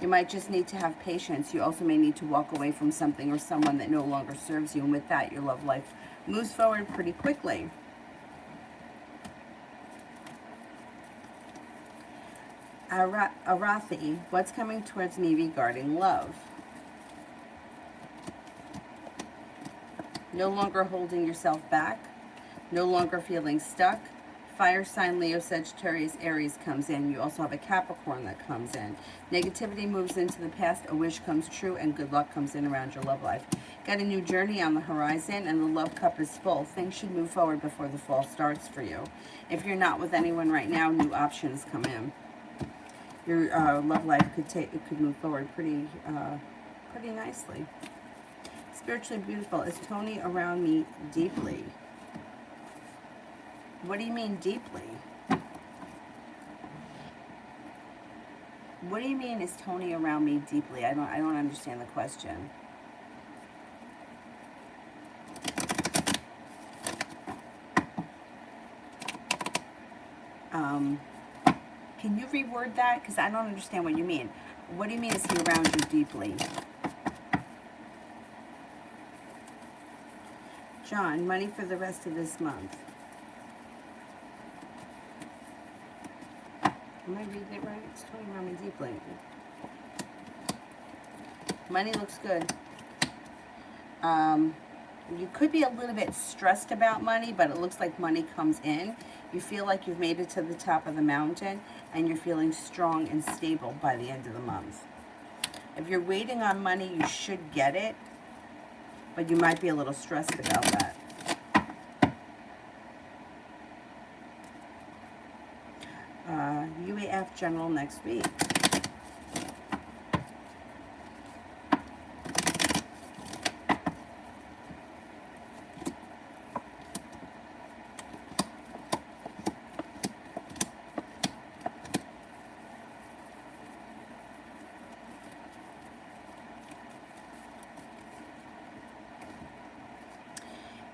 You might just need to have patience. You also may need to walk away from something or someone that no longer serves you. And with that, your love life moves forward pretty quickly. Arathi, what's coming towards me regarding love? No longer holding yourself back. No longer feeling stuck. Fire sign, Leo, Sagittarius, Aries comes in. You also have a Capricorn that comes in. Negativity moves into the past. A wish comes true and good luck comes in around your love life. Got a new journey on the horizon and the love cup is full. Things should move forward before the fall starts for you. If you're not with anyone right now, new options come in. Your love life could move forward pretty nicely. Spiritually beautiful. Is Tony around me deeply? What do you mean deeply? What do you mean is Tony around me deeply? I don't understand the question. Can you reword that? Because I don't understand what you mean. What do you mean is he around you deeply? John, money for the rest of this month. Am I reading it right? It's Tony around me deeply. Money looks good. You could be a little bit stressed about money, but it looks like money comes in. You feel like you've made it to the top of the mountain, and you're feeling strong and stable by the end of the month. If you're waiting on money, you should get it, but you might be a little stressed about that. UAF General next week.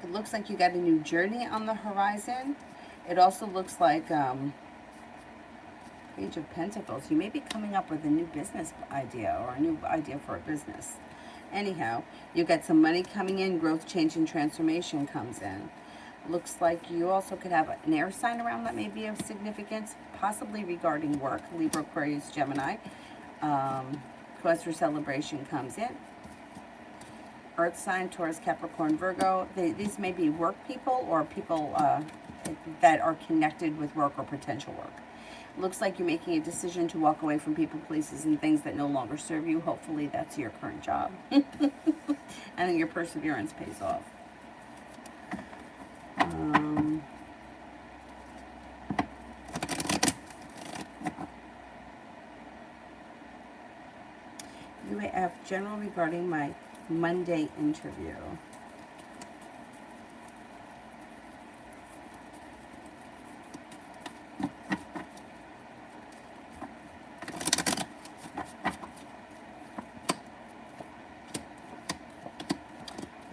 It looks like you got a new journey on the horizon. It also looks like Page of Pentacles. You may be coming up with a new business idea or a new idea for a business. Anyhow, you got some money coming in. Growth, change, and transformation comes in. Looks like you also could have an air sign around that may be of significance, possibly regarding work. Libra, Aquarius, Gemini. Cause for celebration comes in. Earth sign, Taurus, Capricorn, Virgo. These may be work people or people that are connected with work or potential work. Looks like you're making a decision to walk away from people, places, and things that no longer serve you. Hopefully that's your current job. And then your perseverance pays off. General regarding my Monday interview.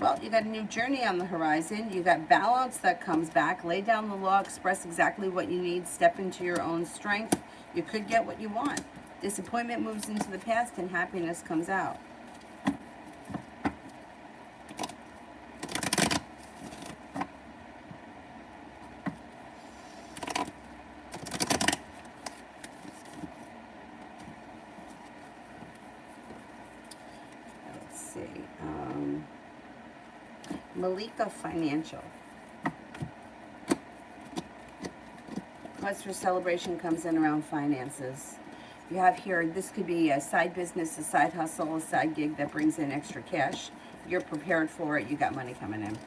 Well, you got a new journey on the horizon. You got balance that comes back. Lay down the law, express exactly what you need, step into your own strength. You could get what you want. Disappointment moves into the past and happiness comes out. Let's see. Malika Financial. Cause for celebration comes in around finances. You have here, this could be a side business, a side hustle, a side gig that brings in extra cash. You're prepared for it. You got money coming in.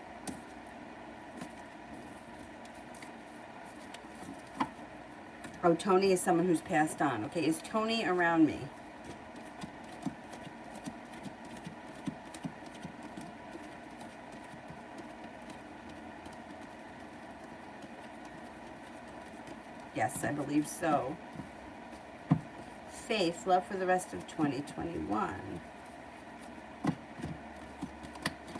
Oh, Tony is someone who's passed on. Okay, is Tony around me? Yes, I believe so. Faith, love for the rest of 2021.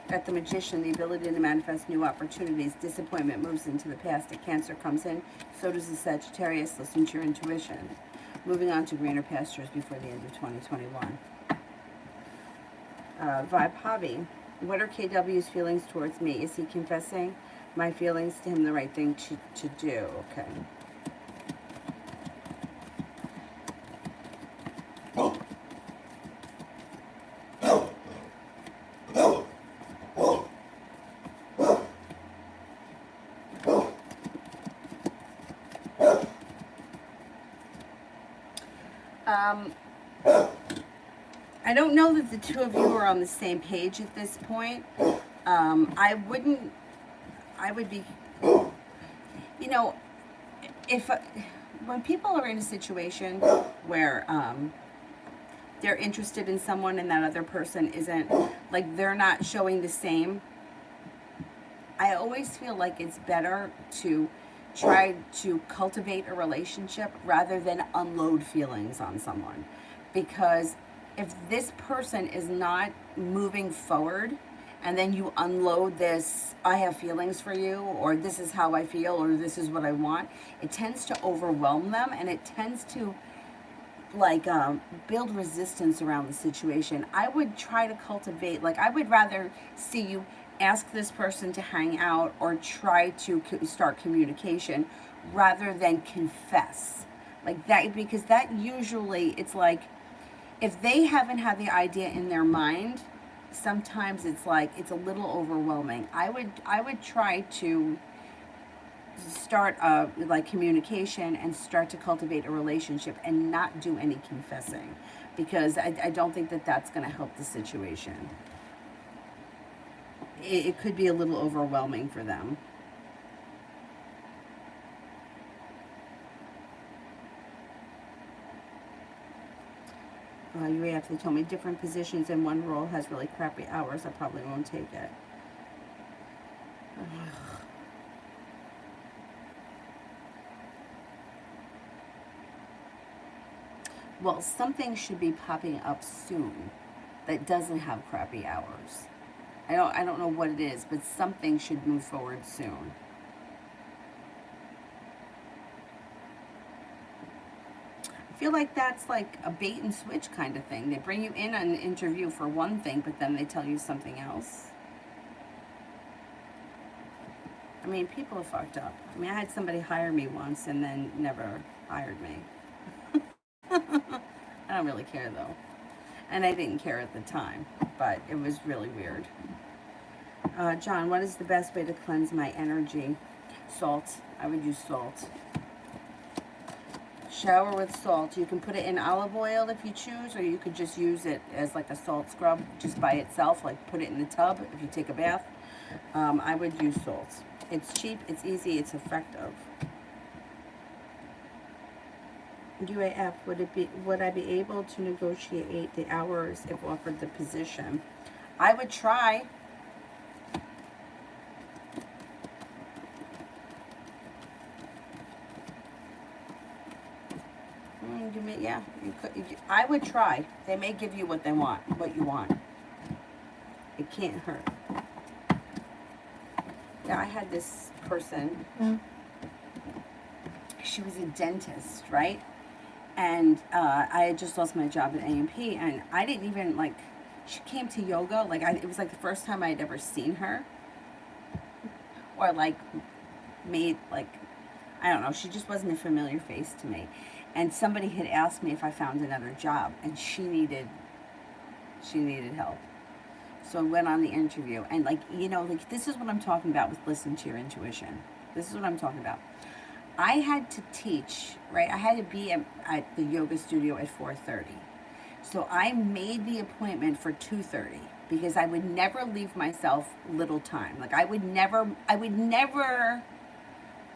Got the Magician, the ability to manifest new opportunities. Disappointment moves into the past. A Cancer comes in. So does the Sagittarius. Listen to your intuition. Moving on to greener pastures before the end of 2021. Vibe Hobby. What are KW's feelings towards me? Is he confessing my feelings to him the right thing to do? Okay. I don't know that the two of you are on the same page at this point. I would be, you know, if, when people are in a situation where they're interested in someone and that other person isn't, like they're not showing the same, I always feel like it's better to try to cultivate a relationship rather than unload feelings on someone. Because if this person is not moving forward and then you unload this, I have feelings for you, or this is how I feel, or this is what I want, it tends to overwhelm them and it tends to like build resistance around the situation. I would try to cultivate, like I would rather see you ask this person to hang out or try to start communication rather than confess like that, because that usually, it's like if they haven't had the idea in their mind, sometimes it's like it's a little overwhelming. I would try to start like communication and start to cultivate a relationship and not do any confessing, because I don't think that that's going to help the situation. It could be a little overwhelming for them. UAF, they told me different positions in one role has really crappy hours. I probably won't take it. Well, something should be popping up soon that doesn't have crappy hours. I don't know what it is, but something should move forward soon. I feel like that's like a bait and switch kind of thing. They bring you in on an interview for one thing, but then they tell you something else. I mean, people are fucked up. I mean, I had somebody hire me once and then never hired me. I don't really care though. And I didn't care at the time, but it was really weird. John, what is the best way to cleanse my energy? Salt. I would use salt. Shower with salt. You can put it in olive oil if you choose, or you could just use it as like a salt scrub just by itself, like put it in the tub if you take a bath. I would use salt. It's cheap, it's easy, it's effective. UAF, would I be able to negotiate the hours if offered the position? I would try. Yeah, you could. I would try. They may give you what you want. It can't hurt. Yeah, I had this person. She was a dentist, right? And I had just lost my job at A&P, and I didn't even like. She came to yoga, like it was like the first time I had ever seen her, or like made like, I don't know. She just wasn't a familiar face to me, and somebody had asked me if I found another job, and she needed help. So I went on the interview, and like this is what I'm talking about with listen to your intuition. This is what I'm talking about. I had to teach, right? I had to be at the yoga studio at 4:30. So I made the appointment for 2:30 because I would never leave myself little time. Like I would never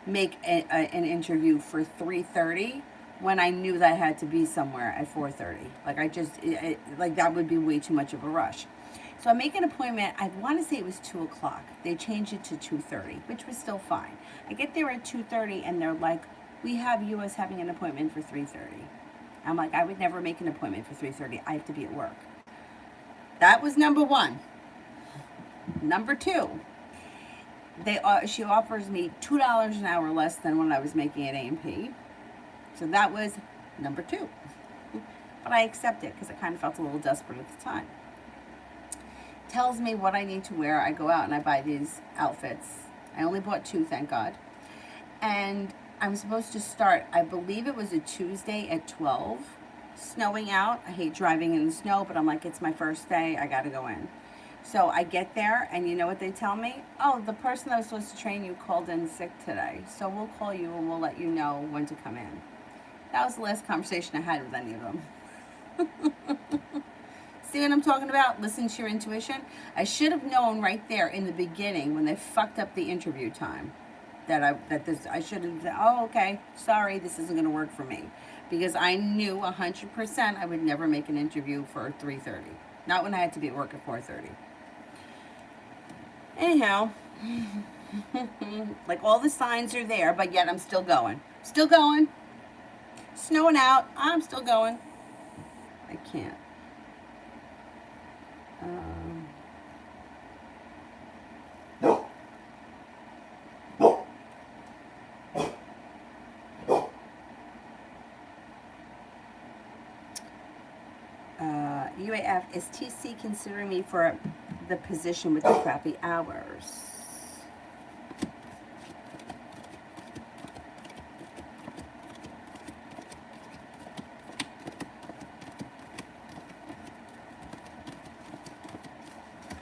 make an interview for 3:30 when I knew that I had to be somewhere at 4:30. Like like that would be way too much of a rush. So I make an appointment. I want to say it was 2:00. They changed it to 2:30, which was still fine. I get there at 2:30, and they're like, "We have you as having an appointment for 3:30." I'm like, "I would never make an appointment for 3:30. I have to be at work." That was number one. Number two, she offers me $2 an hour less than what I was making at A&P. So that was number two. But I accept it because I kind of felt a little desperate at the time. Tells me what I need to wear. I go out and I buy these outfits. I only bought 2, thank God. And I'm supposed to start, I believe it was a Tuesday at 12. Snowing out. I hate driving in the snow, but I'm like, it's my first day. I got to go in. So I get there, and you know what they tell me? Oh, the person that was supposed to train you called in sick today. So we'll call you and we'll let you know when to come in. That was the last conversation I had with any of them. See what I'm talking about? Listen to your intuition. I should have known right there in the beginning when they fucked up the interview time I should have said, oh, okay, sorry, this isn't going to work for me. Because I knew 100% I would never make an interview for 3:30. Not when I had to be at work at 4:30. Anyhow, like all the signs are there, but yet I'm still going. Still going. Snowing out. I'm still going. I can't. UAF, is TC considering me for the position with the crappy hours?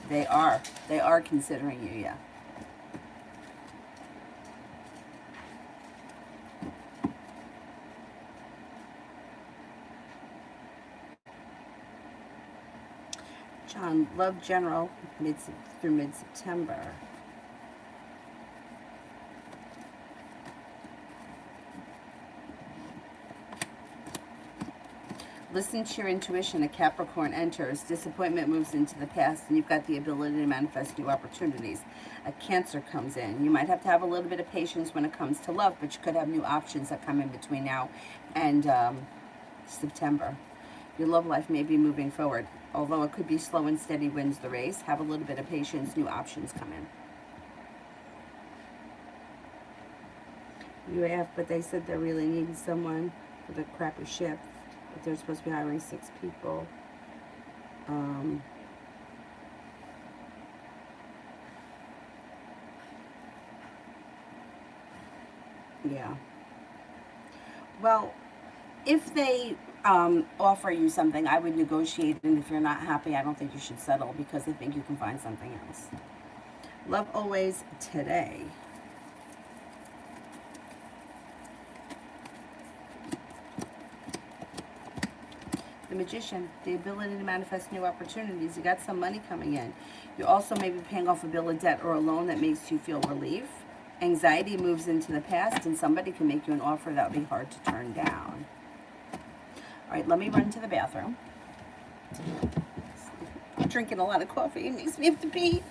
They are. They are considering you, yeah. John, love general through mid-September. Listen to your intuition. A Capricorn enters. Disappointment moves into the past, and you've got the ability to manifest new opportunities. A Cancer comes in. You might have to have a little bit of patience when it comes to love, but you could have new options that come in between now and September. Your love life may be moving forward. Although it could be slow and steady wins the race. Have a little bit of patience. New options come in. UAF, but they said they're really needing someone for the crappy shift. But they're supposed to be hiring 6 people. Yeah. Well, if they offer you something, I would negotiate, and if you're not happy, I don't think you should settle because I think you can find something else. Love always today. The Magician, the ability to manifest new opportunities. You got some money coming in. You also may be paying off a bill of debt or a loan that makes you feel relief. Anxiety moves into the past, and somebody can make you an offer that would be hard to turn down. right, let me run to the bathroom. I'm drinking a lot of coffee. It makes me have to pee.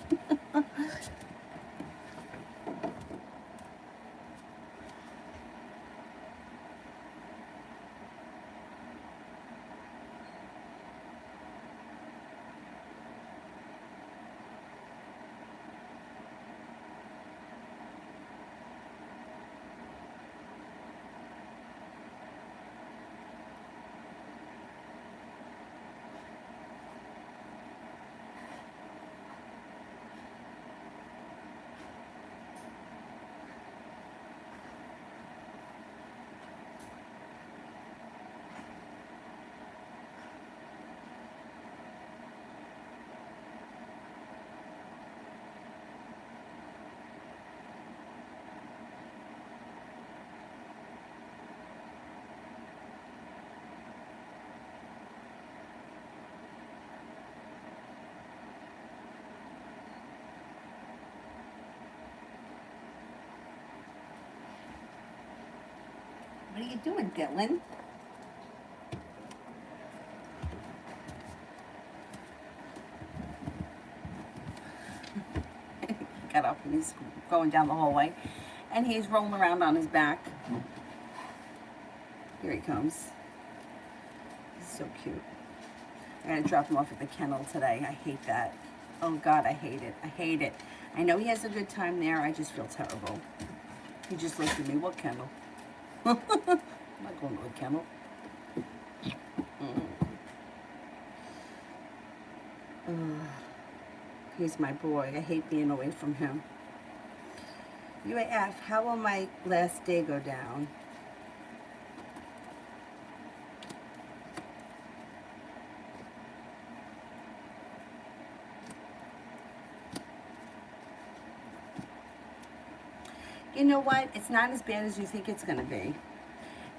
What are you doing, Dylan? Got up and he's going down the hallway. And he's rolling around on his back. Here he comes. He's so cute. I gotta drop him off at the kennel today. I hate that. Oh God, I hate it. I hate it. I know he has a good time there. I just feel terrible. He just looked at me. What kennel? I'm not going to a kennel. He's my boy. I hate being away from him. UAF, how will my last day go down? You know what? It's not as bad as you think it's going to be.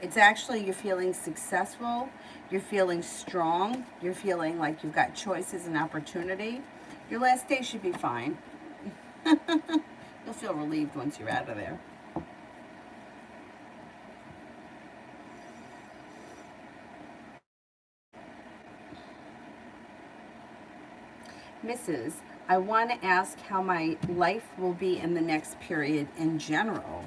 It's actually, you're feeling successful, you're feeling strong, you're feeling like you've got choices and opportunity. Your last day should be fine. You'll feel relieved once you're out of there. Mrs., I want to ask how my life will be in the next period in general.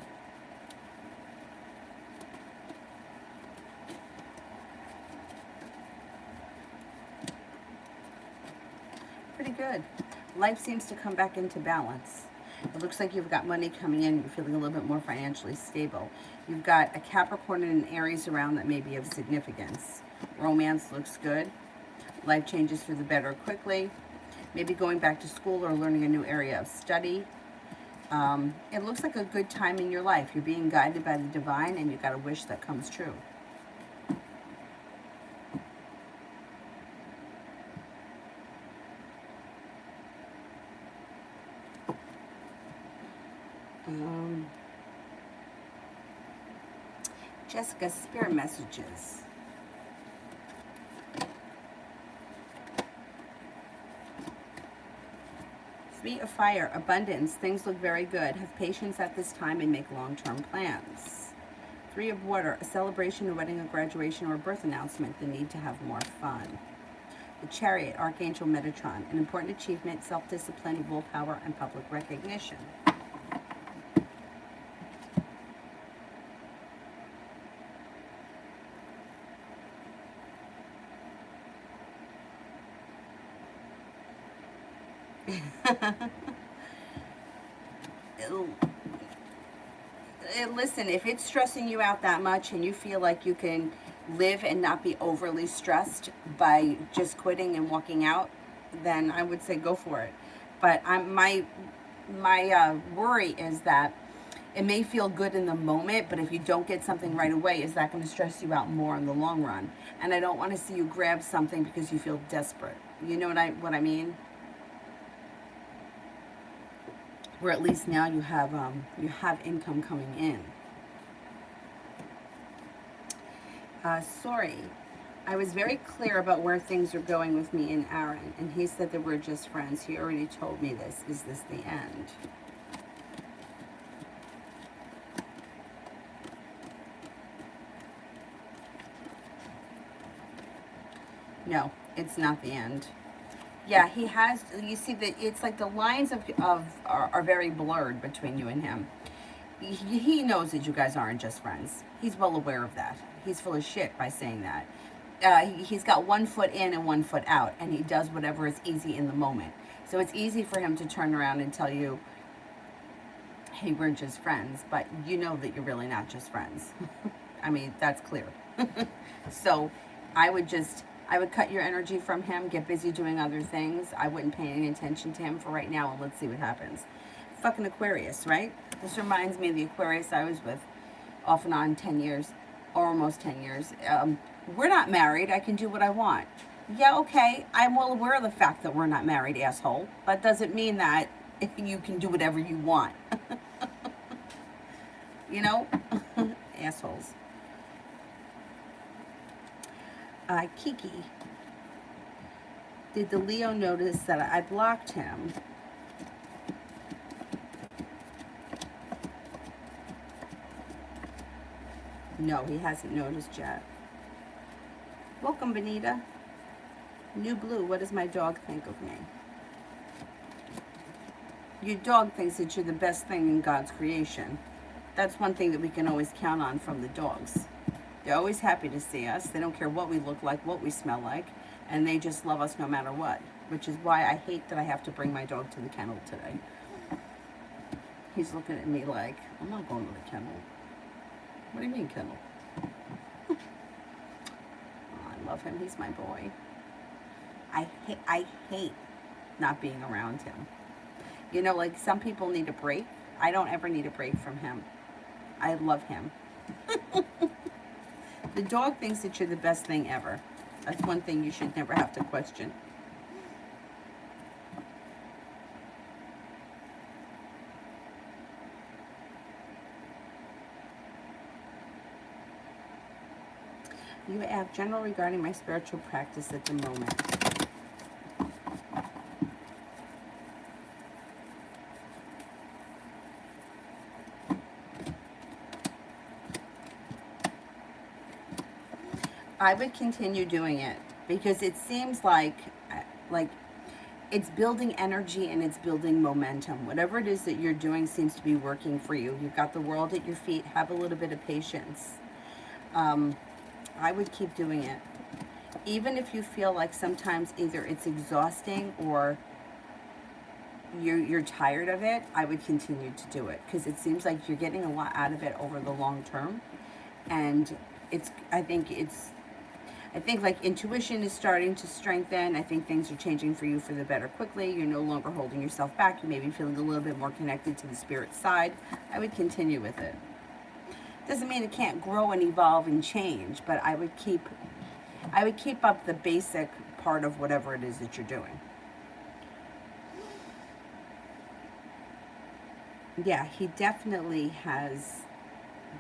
Pretty good. Life seems to come back into balance. It looks like you've got money coming in. You're feeling a little bit more financially stable. You've got a Capricorn and an Aries around that may be of significance. Romance looks good. Life changes for the better quickly. Maybe going back to school or learning a new area of study. It looks like a good time in your life. You're being guided by the divine and you've got a wish that comes true. Jessica, spirit messages. Three of fire, abundance, things look very good. Have patience at this time and make long-term plans. Three of water, a celebration, a wedding, a graduation, or a birth announcement, the need to have more fun. The chariot, Archangel Metatron, an important achievement, self-discipline, willpower, and public recognition. Listen, if it's stressing you out that much and you feel like you can live and not be overly stressed by just quitting and walking out, then I would say go for it. But my worry is that it may feel good in the moment, but if you don't get something right away, is that going to stress you out more in the long run? And I don't want to see you grab something because you feel desperate. You know what I mean? Where at least now you have income coming in. Sorry, I was very clear about where things are going with me and Aaron, and he said that we're just friends. He already told me this. Is this the end? No, it's not the end. Yeah, he has. You see that it's like the lines are very blurred between you and him. He knows that you guys aren't just friends. He's well aware of that. He's full of shit by saying that. He's got 1 foot in and 1 foot out, and he does whatever is easy in the moment. So it's easy for him to turn around and tell you, hey, we're just friends, but you know that you're really not just friends. I mean, that's clear. So I would cut your energy from him, get busy doing other things. I wouldn't pay any attention to him for right now, and let's see what happens. Fucking Aquarius, right? This reminds me of the Aquarius I was with off and on 10 years, or almost 10 years. We're not married. I can do what I want. Yeah, okay. I'm well aware of the fact that we're not married, asshole. That doesn't mean that you can do whatever you want. You know? Assholes. Kiki. Did the Leo notice that I blocked him? No, he hasn't noticed yet. Welcome, Benita. New Blue, what does my dog think of me? Your dog thinks that you're the best thing in God's creation. That's one thing that we can always count on from the dogs. They're always happy to see us. They don't care what we look like, what we smell like, and they just love us no matter what, which is why I hate that I have to bring my dog to the kennel today. He's looking at me like, I'm not going to the kennel. What do you mean, kennel? Oh, I love him. He's my boy. I hate not being around him. You know, like some people need a break. I don't ever need a break from him. I love him. The dog thinks that you're the best thing ever. That's one thing you should never have to question. You have general regarding my spiritual practice at the moment. I would continue doing it because it seems like it's building energy and it's building momentum. Whatever it is that you're doing seems to be working for you. You've got the world at your feet. Have a little bit of patience. I would keep doing it. Even if you feel like sometimes either it's exhausting or you're tired of it, I would continue to do it because it seems like you're getting a lot out of it over the long term. And I think like intuition is starting to strengthen. I think things are changing for you for the better quickly. You're no longer holding yourself back. You may be feeling a little bit more connected to the spirit side. I would continue with it. Doesn't mean it can't grow and evolve and change, but I would keep up the basic part of whatever it is that you're doing. Yeah, he definitely has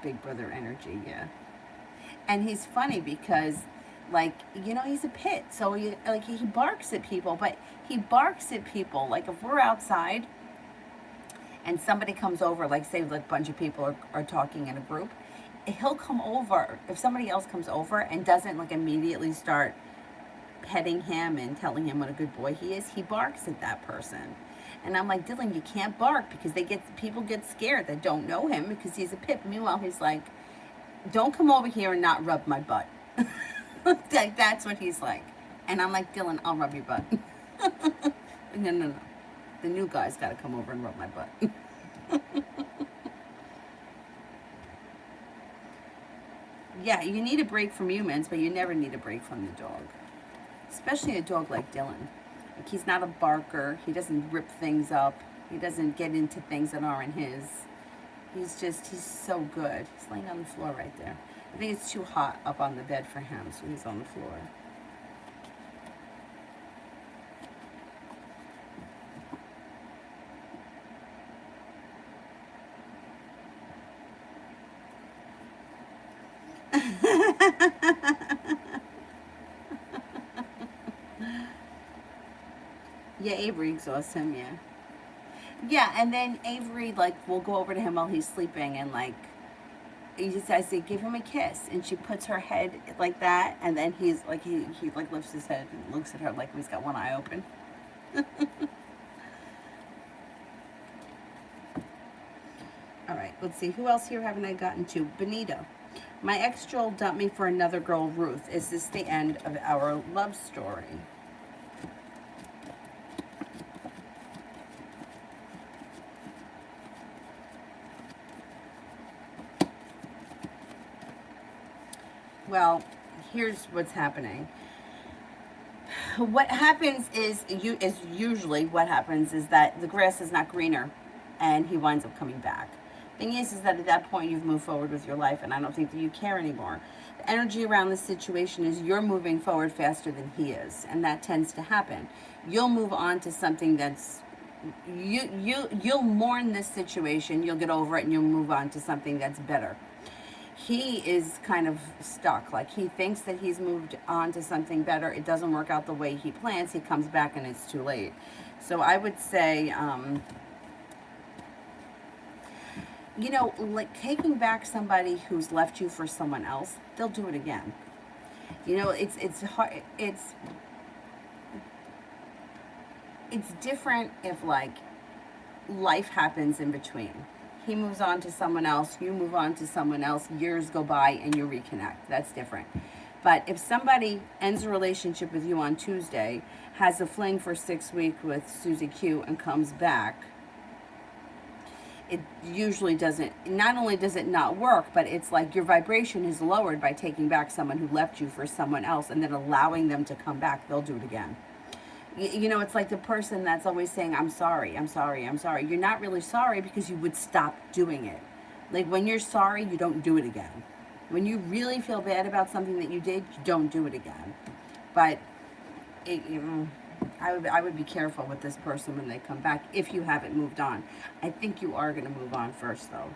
Big Brother energy, yeah. And he's funny because, like, you know, he's a pit, so he barks at people, but he barks at people. Like, if we're outside and somebody comes over, like, say, like, a bunch of people are talking in a group, he'll come over. If somebody else comes over and doesn't, like, immediately start petting him and telling him what a good boy he is, he barks at that person. And I'm like, Dylan, you can't bark because people get scared that don't know him because he's a pit. Meanwhile, he's like, don't come over here and not rub my butt. Like, that's what he's like. And I'm like, Dylan, I'll rub your butt. No. The new guy's got to come over and rub my butt. Yeah, you need a break from humans, but you never need a break from the dog. Especially a dog like Dylan. Like, he's not a barker. He doesn't rip things up. He doesn't get into things that aren't his. He's so good. He's laying on the floor right there. I think it's too hot up on the bed for him, so he's on the floor. Yeah, Avery exhausts him, yeah. Yeah, and then Avery, like, will go over to him while he's sleeping and, like, I say, give him a kiss, and she puts her head like that, and then he's like, he like lifts his head and looks at her like he's got one eye open. All right, let's see. Who else here haven't I gotten to? Benita. My ex Joel dumped me for another girl, Ruth. Is this the end of our love story? Well, here's what's happening. What happens is usually what happens is that the grass is not greener, and he winds up coming back. Thing is that at that point you've moved forward with your life, and I don't think that you care anymore. The energy around this situation is you're moving forward faster than he is, and that tends to happen. You'll move on to something that's you'll mourn this situation, you'll get over it, and you'll move on to something that's better. He is kind of stuck. Like, he thinks that he's moved on to something better. It doesn't work out the way he plans. He comes back and it's too late. So I would say, you know, like taking back somebody who's left you for someone else, they'll do it again. You know, it's hard. It's different if like life happens in between. He moves on to someone else, you move on to someone else, years go by and you reconnect. That's different. But if somebody ends a relationship with you on Tuesday, has a fling for 6 weeks with Susie Q and comes back, it usually doesn't, not only does it not work, but it's like your vibration is lowered by taking back someone who left you for someone else and then allowing them to come back. They'll do it again. You know, it's like the person that's always saying, I'm sorry, I'm sorry, I'm sorry. You're not really sorry because you would stop doing it. Like, when you're sorry, you don't do it again. When you really feel bad about something that you did, you don't do it again. But I would be careful with this person when they come back if you haven't moved on. I think you are going to move on first, though.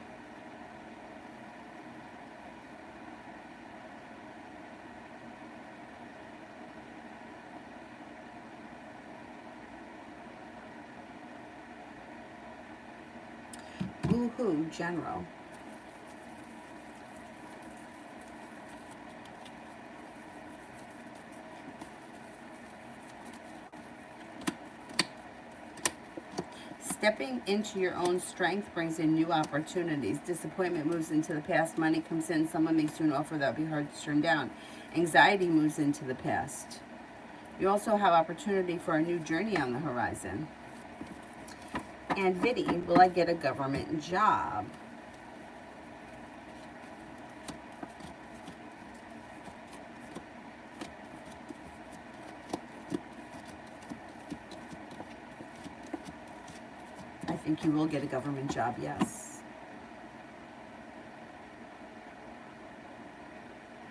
Woohoo, General. Stepping into your own strength brings in new opportunities. Disappointment moves into the past. Money comes in. Someone makes you an offer that will be hard to turn down. Anxiety moves into the past. You also have opportunity for a new journey on the horizon. And Viddy, will I get a government job? I think you will get a government job, yes.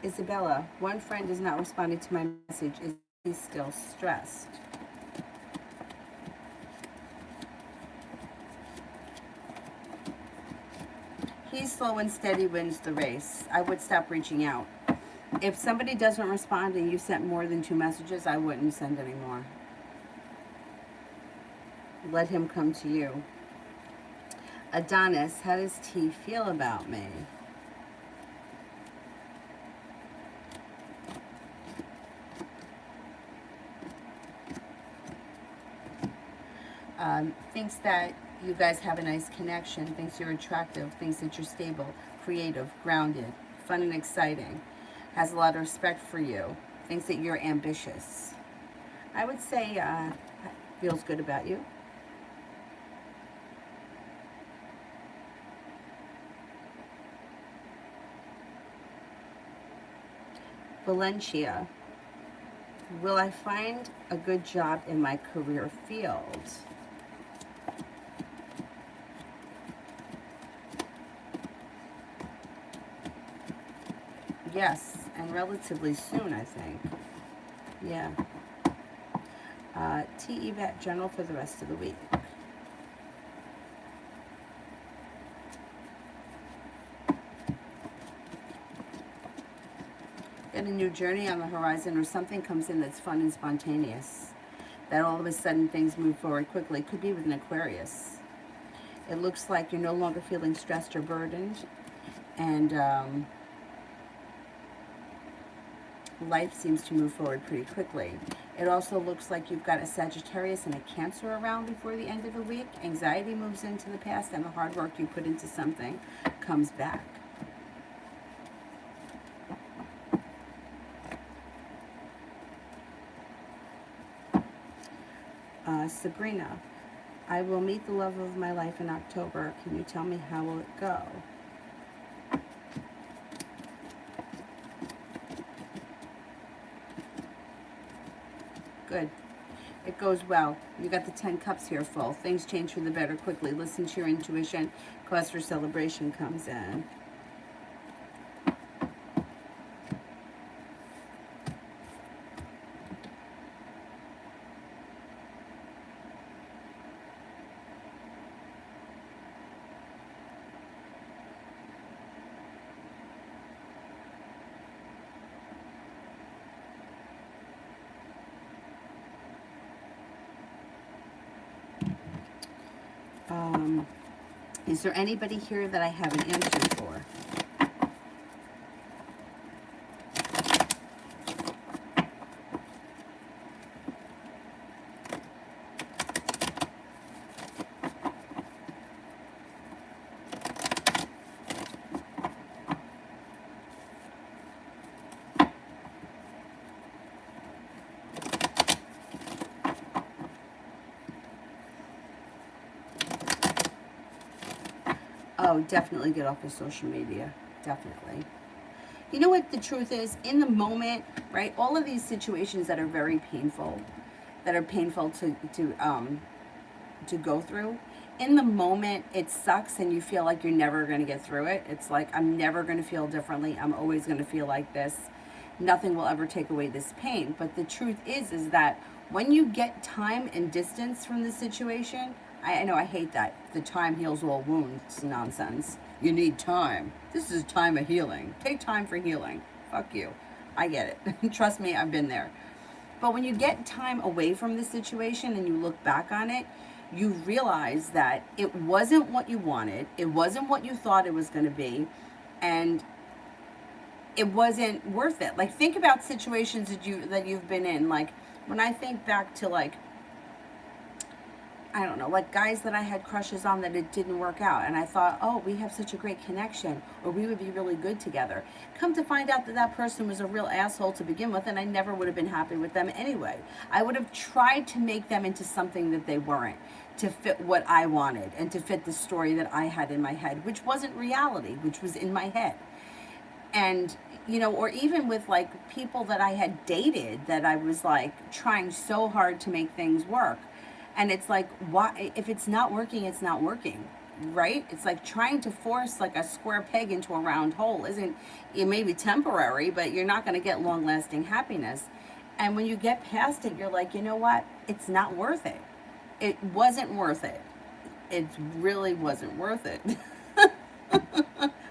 Isabella, one friend is not responding to my message. Is he still stressed? He's slow and steady wins the race. I would stop reaching out. If somebody doesn't respond and you sent more than 2 messages, I wouldn't send any more. Let him come to you. Adonis, how does T feel about me? Thinks that you guys have a nice connection, thinks you're attractive, thinks that you're stable, creative, grounded, fun and exciting, has a lot of respect for you, thinks that you're ambitious. I would say feels good about you. Valencia, will I find a good job in my career field? Yes, and relatively soon, I think. Yeah. T. Yvette, General for the rest of the week. Get a new journey on the horizon, or something comes in that's fun and spontaneous. That all of a sudden things move forward quickly. Could be with an Aquarius. It looks like you're no longer feeling stressed or burdened. And life seems to move forward pretty quickly. It also looks like you've got a Sagittarius and a Cancer around before the end of the week. Anxiety moves into the past, and the hard work you put into something comes back. Sabrina, I will meet the love of my life in October. Can you tell me how will it go? Good. It goes well. You got the 10 cups here full. Things change for the better quickly. Listen to your intuition. Cause for celebration comes in. Is there anybody here that I have an answer for? Oh, definitely get off of social media. Definitely. You know what the truth is? In the moment, right? All of these situations that are very painful, to go through. In the moment, it sucks and you feel like you're never going to get through it. It's like, I'm never going to feel differently. I'm always going to feel like this. Nothing will ever take away this pain. But the truth is that when you get time and distance from the situation, I know I hate that. The time heals all wounds nonsense. You need time. This is time of healing. Take time for healing. Fuck you. I get it. Trust me, I've been there. But when you get time away from the situation and you look back on it, you realize that it wasn't what you wanted. It wasn't what you thought it was going to be. And it wasn't worth it. Like, think about situations that you've been in. Like, when I think back to, like, I don't know, like guys that I had crushes on that it didn't work out. And I thought, oh, we have such a great connection, or we would be really good together. Come to find out that that person was a real asshole to begin with, and I never would have been happy with them anyway. I would have tried to make them into something that they weren't, to fit what I wanted and to fit the story that I had in my head, which wasn't reality, which was in my head. And, you know, or even with like people that I had dated that I was like trying so hard to make things work. And it's like, why, if it's not working, it's not working, right? It's like trying to force like a square peg into a round hole. It may be temporary, but you're not going to get long lasting happiness. And when you get past it, you're like, you know what? It's not worth it. It wasn't worth it. It really wasn't worth it.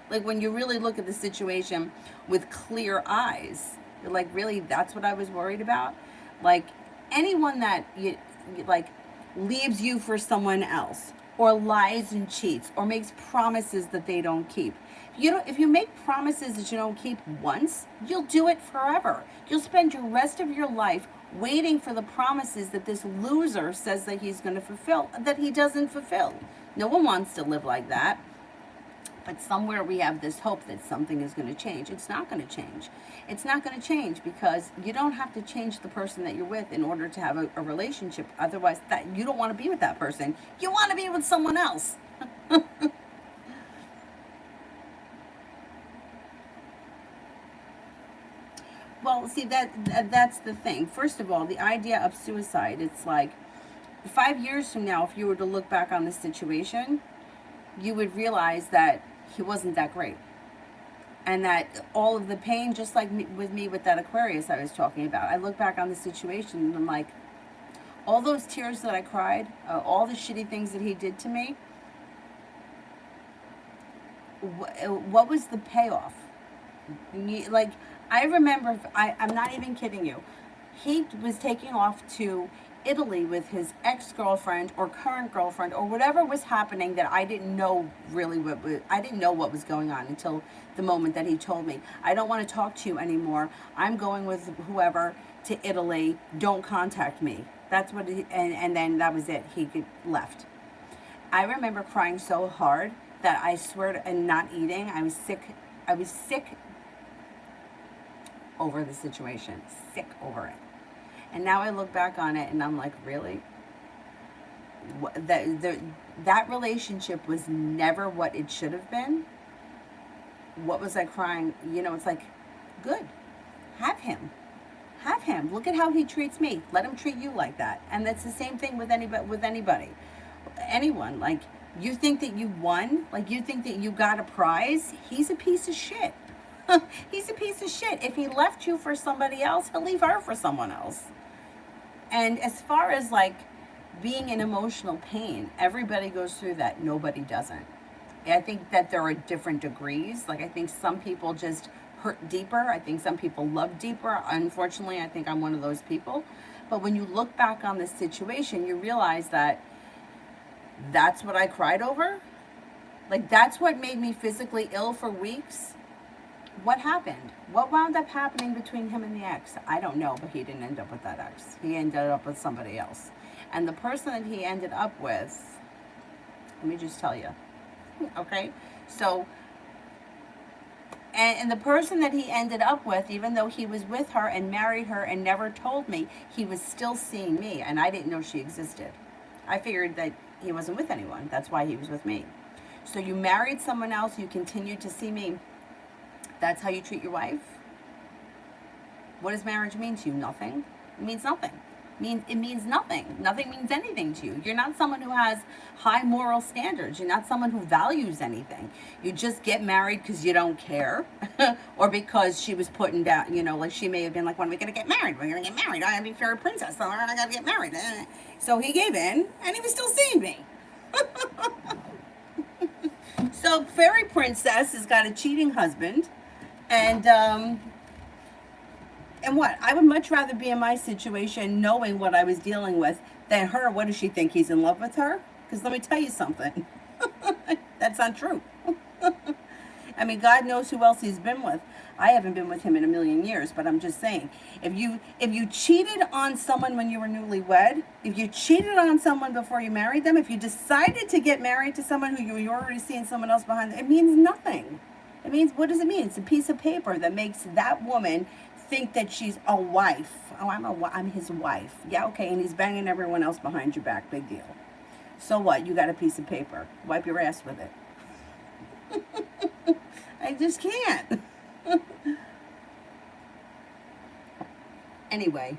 Like when you really look at the situation with clear eyes, you're like, really, that's what I was worried about? Like anyone that you like leaves you for someone else, or lies and cheats, or makes promises that they don't keep. If you make promises that you don't keep once, you'll do it forever. You'll spend your rest of your life waiting for the promises that this loser says that he's going to fulfill, that he doesn't fulfill. No one wants to live like that. But somewhere we have this hope that something is going to change. It's not going to change. It's not going to change because you don't have to change the person that you're with in order to have a relationship. Otherwise, that you don't want to be with that person. You want to be with someone else. Well, see, that's the thing. First of all, the idea of suicide, it's like 5 years from now, if you were to look back on this situation, you would realize that he wasn't that great. And that all of the pain, just like with me with that Aquarius I was talking about, I look back on the situation and I'm like, all those tears that I cried, all the shitty things that he did to me, what was the payoff? Like, I remember, I'm not even kidding you, he was taking off to Italy with his ex-girlfriend or current girlfriend or whatever was happening that I didn't know really I didn't know what was going on until the moment that he told me, I don't want to talk to you anymore. I'm going with whoever to Italy. Don't contact me. That's what and then that was it. He left. I remember crying so hard that I swear to, and not eating. I was sick. I was sick over the situation. Sick over it. And now I look back on it and I'm like, really? That relationship was never what it should have been. What was I crying? You know, it's like, good. Have him. Have him. Look at how he treats me. Let him treat you like that. And that's the same thing with anybody. Anyone. Like, you think that you won? Like, you think that you got a prize? He's a piece of shit. He's a piece of shit. If he left you for somebody else, he'll leave her for someone else. And as far as like being in emotional pain, everybody goes through that. Nobody doesn't. I think that there are different degrees. Like, I think some people just hurt deeper. I think some people love deeper. Unfortunately, I think I'm one of those people. But when you look back on this situation, you realize that that's what I cried over. Like, that's what made me physically ill for weeks. What happened? What wound up happening between him and the ex? I don't know, but he didn't end up with that ex. He ended up with somebody else. And the person that he ended up with, let me just tell you, okay? So, and the person that he ended up with, even though he was with her and married her and never told me, he was still seeing me, and I didn't know she existed. I figured that he wasn't with anyone. That's why he was with me. So you married someone else, you continued to see me. That's how you treat your wife? What does marriage mean to you? Nothing. It means nothing. It means nothing. Nothing means anything to you. You're not someone who has high moral standards. You're not someone who values anything. You just get married because you don't care, or because she was putting down, you know, like she may have been like, when are we going to get married? We're going to get married. I gotta be fairy princess, so I got to get married. So he gave in, and he was still seeing me. So fairy princess has got a cheating husband. And what? I would much rather be in my situation knowing what I was dealing with than her. What does she think? He's in love with her? Because let me tell you something. That's not true. I mean, God knows who else he's been with. I haven't been with him in a million years, but I'm just saying, if you cheated on someone when you were newlywed, if you cheated on someone before you married them, if you decided to get married to someone who you were already seeing someone else behind, it means nothing. It means, what does it mean? It's a piece of paper that makes that woman think that she's a wife. Oh, I'm his wife. Yeah, okay, and he's banging everyone else behind your back. Big deal. So what? You got a piece of paper. Wipe your ass with it. I just can't. Anyway,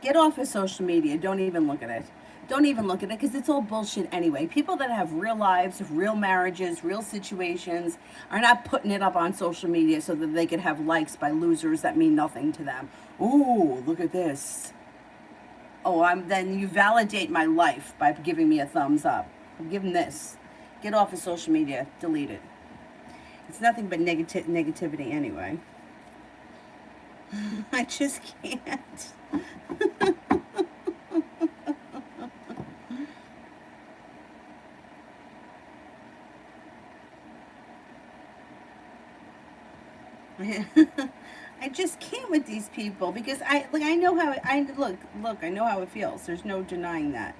get off of social media. Don't even look at it. Don't even look at it, because it's all bullshit anyway. People that have real lives, real marriages, real situations are not putting it up on social media so that they could have likes by losers that mean nothing to them. Ooh, look at this. Oh, then you validate my life by giving me a thumbs up. I'm giving this. Get off of social media. Delete it. It's nothing but negativity anyway. I just can't. I just can't with these people, because I know how I know how it feels. There's no denying that.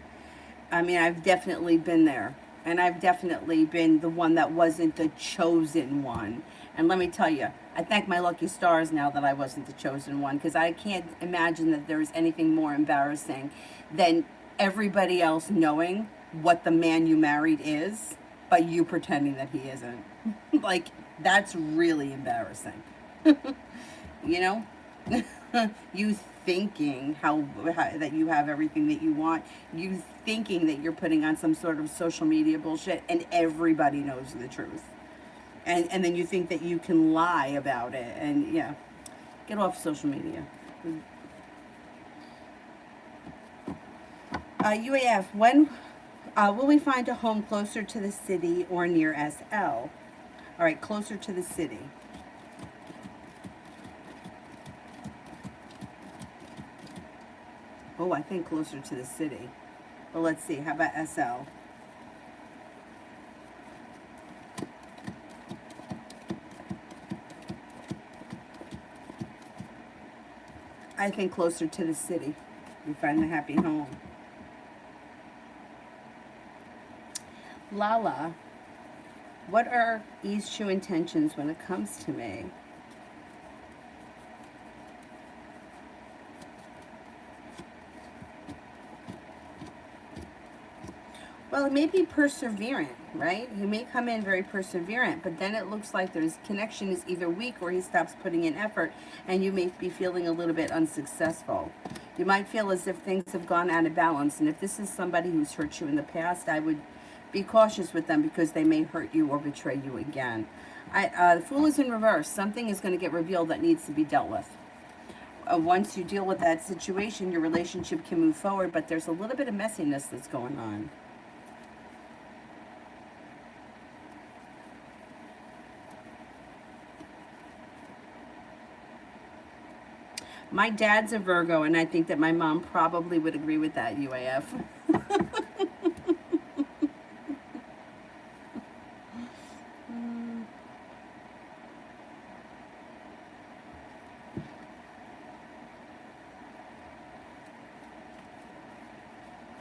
I mean, I've definitely been there, and I've definitely been the one that wasn't the chosen one. And let me tell you, I thank my lucky stars now that I wasn't the chosen one, because I can't imagine that there's anything more embarrassing than everybody else knowing what the man you married is, but you pretending that he isn't. Like, that's really embarrassing. You know? You thinking how that you have everything that you want. You thinking that you're putting on some sort of social media bullshit, and everybody knows the truth. And then you think that you can lie about it. And yeah, get off social media. UAF, when will we find a home closer to the city or near SL? All right, closer to the city. Oh, I think closer to the city. But let's see. How about SL? I think closer to the city. You find the happy home. Lala, what are E's true intentions when it comes to me? Well, it may be perseverant, right? He may come in very perseverant, but then it looks like there's connection is either weak or he stops putting in effort, and you may be feeling a little bit unsuccessful. You might feel as if things have gone out of balance, and if this is somebody who's hurt you in the past, I would be cautious with them because they may hurt you or betray you again. The Fool is in reverse. Something is going to get revealed that needs to be dealt with. Once you deal with that situation, your relationship can move forward, but there's a little bit of messiness that's going on. My dad's a Virgo, and I think that my mom probably would agree with that, UAF.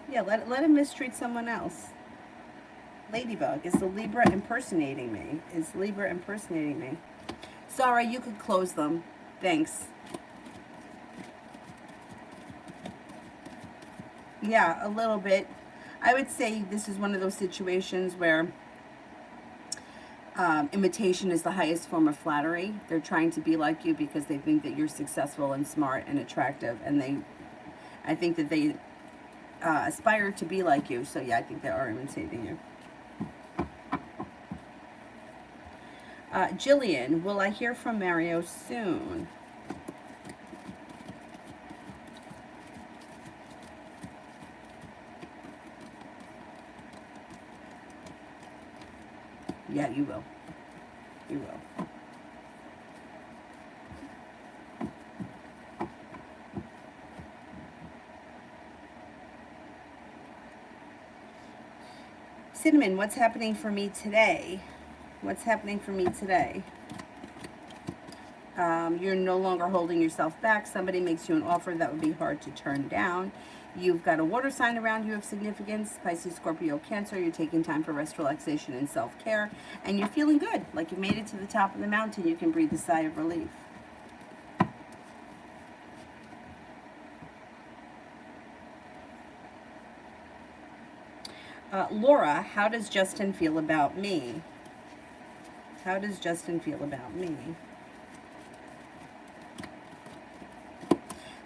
Yeah, let him mistreat someone else. Ladybug, is the Libra impersonating me? Is Libra impersonating me? Zara, you could close them. Thanks. Yeah, a little bit. I would say this is one of those situations where imitation is the highest form of flattery. They're trying to be like you because they think that you're successful and smart and attractive, and I think that they aspire to be like you. So yeah, I think they are imitating you. Jillian, will I hear from Mario soon? Yeah, you will. You will. Cinnamon, what's happening for me today? What's happening for me today? You're no longer holding yourself back. Somebody makes you an offer that would be hard to turn down. You've got a water sign around you of significance, Pisces, Scorpio, Cancer. You're taking time for rest, relaxation, and self-care. And you're feeling good, like you made it to the top of the mountain. You can breathe a sigh of relief. Laura, how does Justin feel about me? How does Justin feel about me?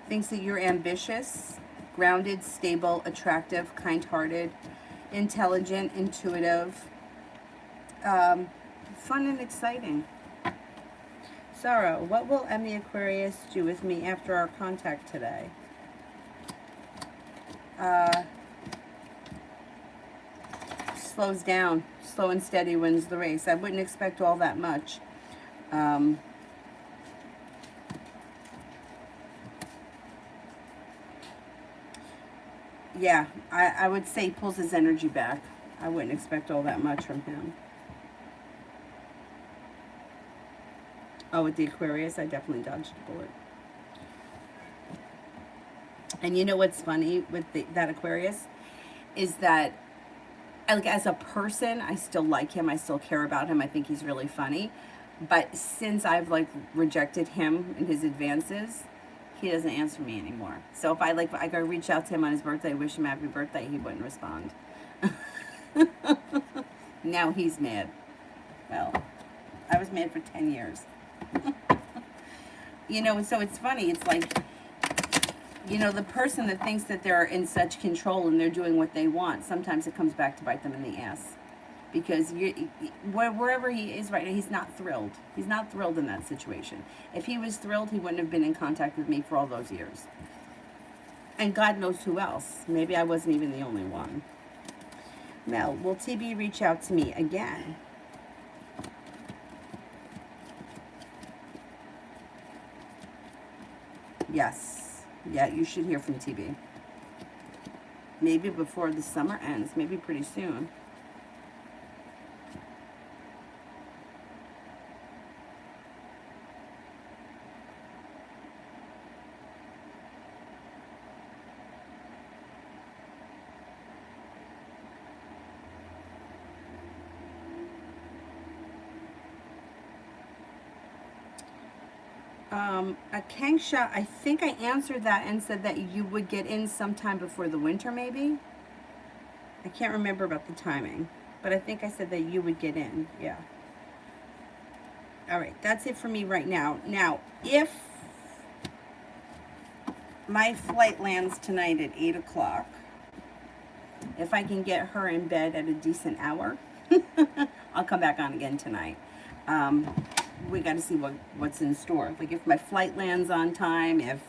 Thinks that you're ambitious, grounded, stable, attractive, kind-hearted, intelligent, intuitive, fun and exciting. Sarah, what will Emmy Aquarius do with me after our contact today? Slows down. Slow and steady wins the race. I wouldn't expect all that much. Yeah, I would say he pulls his energy back. I wouldn't expect all that much from him. Oh, with the Aquarius, I definitely dodged a bullet. And you know what's funny with that Aquarius? Is that, like, as a person, I still like him. I still care about him. I think he's really funny. But since I've, like, rejected him and his advances, he doesn't answer me anymore. So if I go reach out to him on his birthday, wish him happy birthday, he wouldn't respond. Now he's mad. Well, I was mad for 10 years. You know, so it's funny. It's like, you know, the person that thinks that they're in such control and they're doing what they want, sometimes it comes back to bite them in the ass. Because wherever he is right now, he's not thrilled. He's not thrilled in that situation. If he was thrilled, he wouldn't have been in contact with me for all those years. And God knows who else. Maybe I wasn't even the only one. Mel, will TB reach out to me again? Yes. Yeah, you should hear from TB. maybe before the summer ends, maybe pretty soon. Akansha, I think I answered that and said that you would get in sometime before the winter, maybe. I can't remember about the timing, but I think I said that you would get in. Yeah. All right, that's it for me right now. Now, if my flight lands tonight at 8 o'clock, if I can get her in bed at a decent hour, I'll come back on again tonight. We got to see what's in store. Like if my flight lands on time, if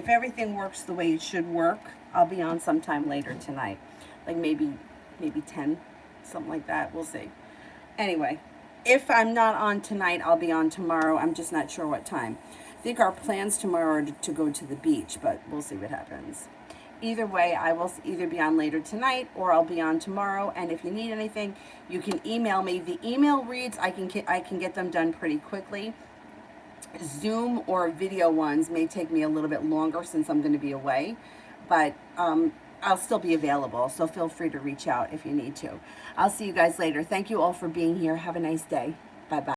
everything works the way it should work, I'll be on sometime later tonight. Like maybe 10, something like that. We'll see. Anyway, if I'm not on tonight, I'll be on tomorrow. I'm just not sure what time. I think our plans tomorrow are to go to the beach, but we'll see what happens. Either way, I will either be on later tonight or I'll be on tomorrow. And if you need anything, you can email me. The email reads, I can get them done pretty quickly. Zoom or video ones may take me a little bit longer since I'm going to be away, but I'll still be available. So feel free to reach out if you need to. I'll see you guys later. Thank you all for being here. Have a nice day. Bye-bye.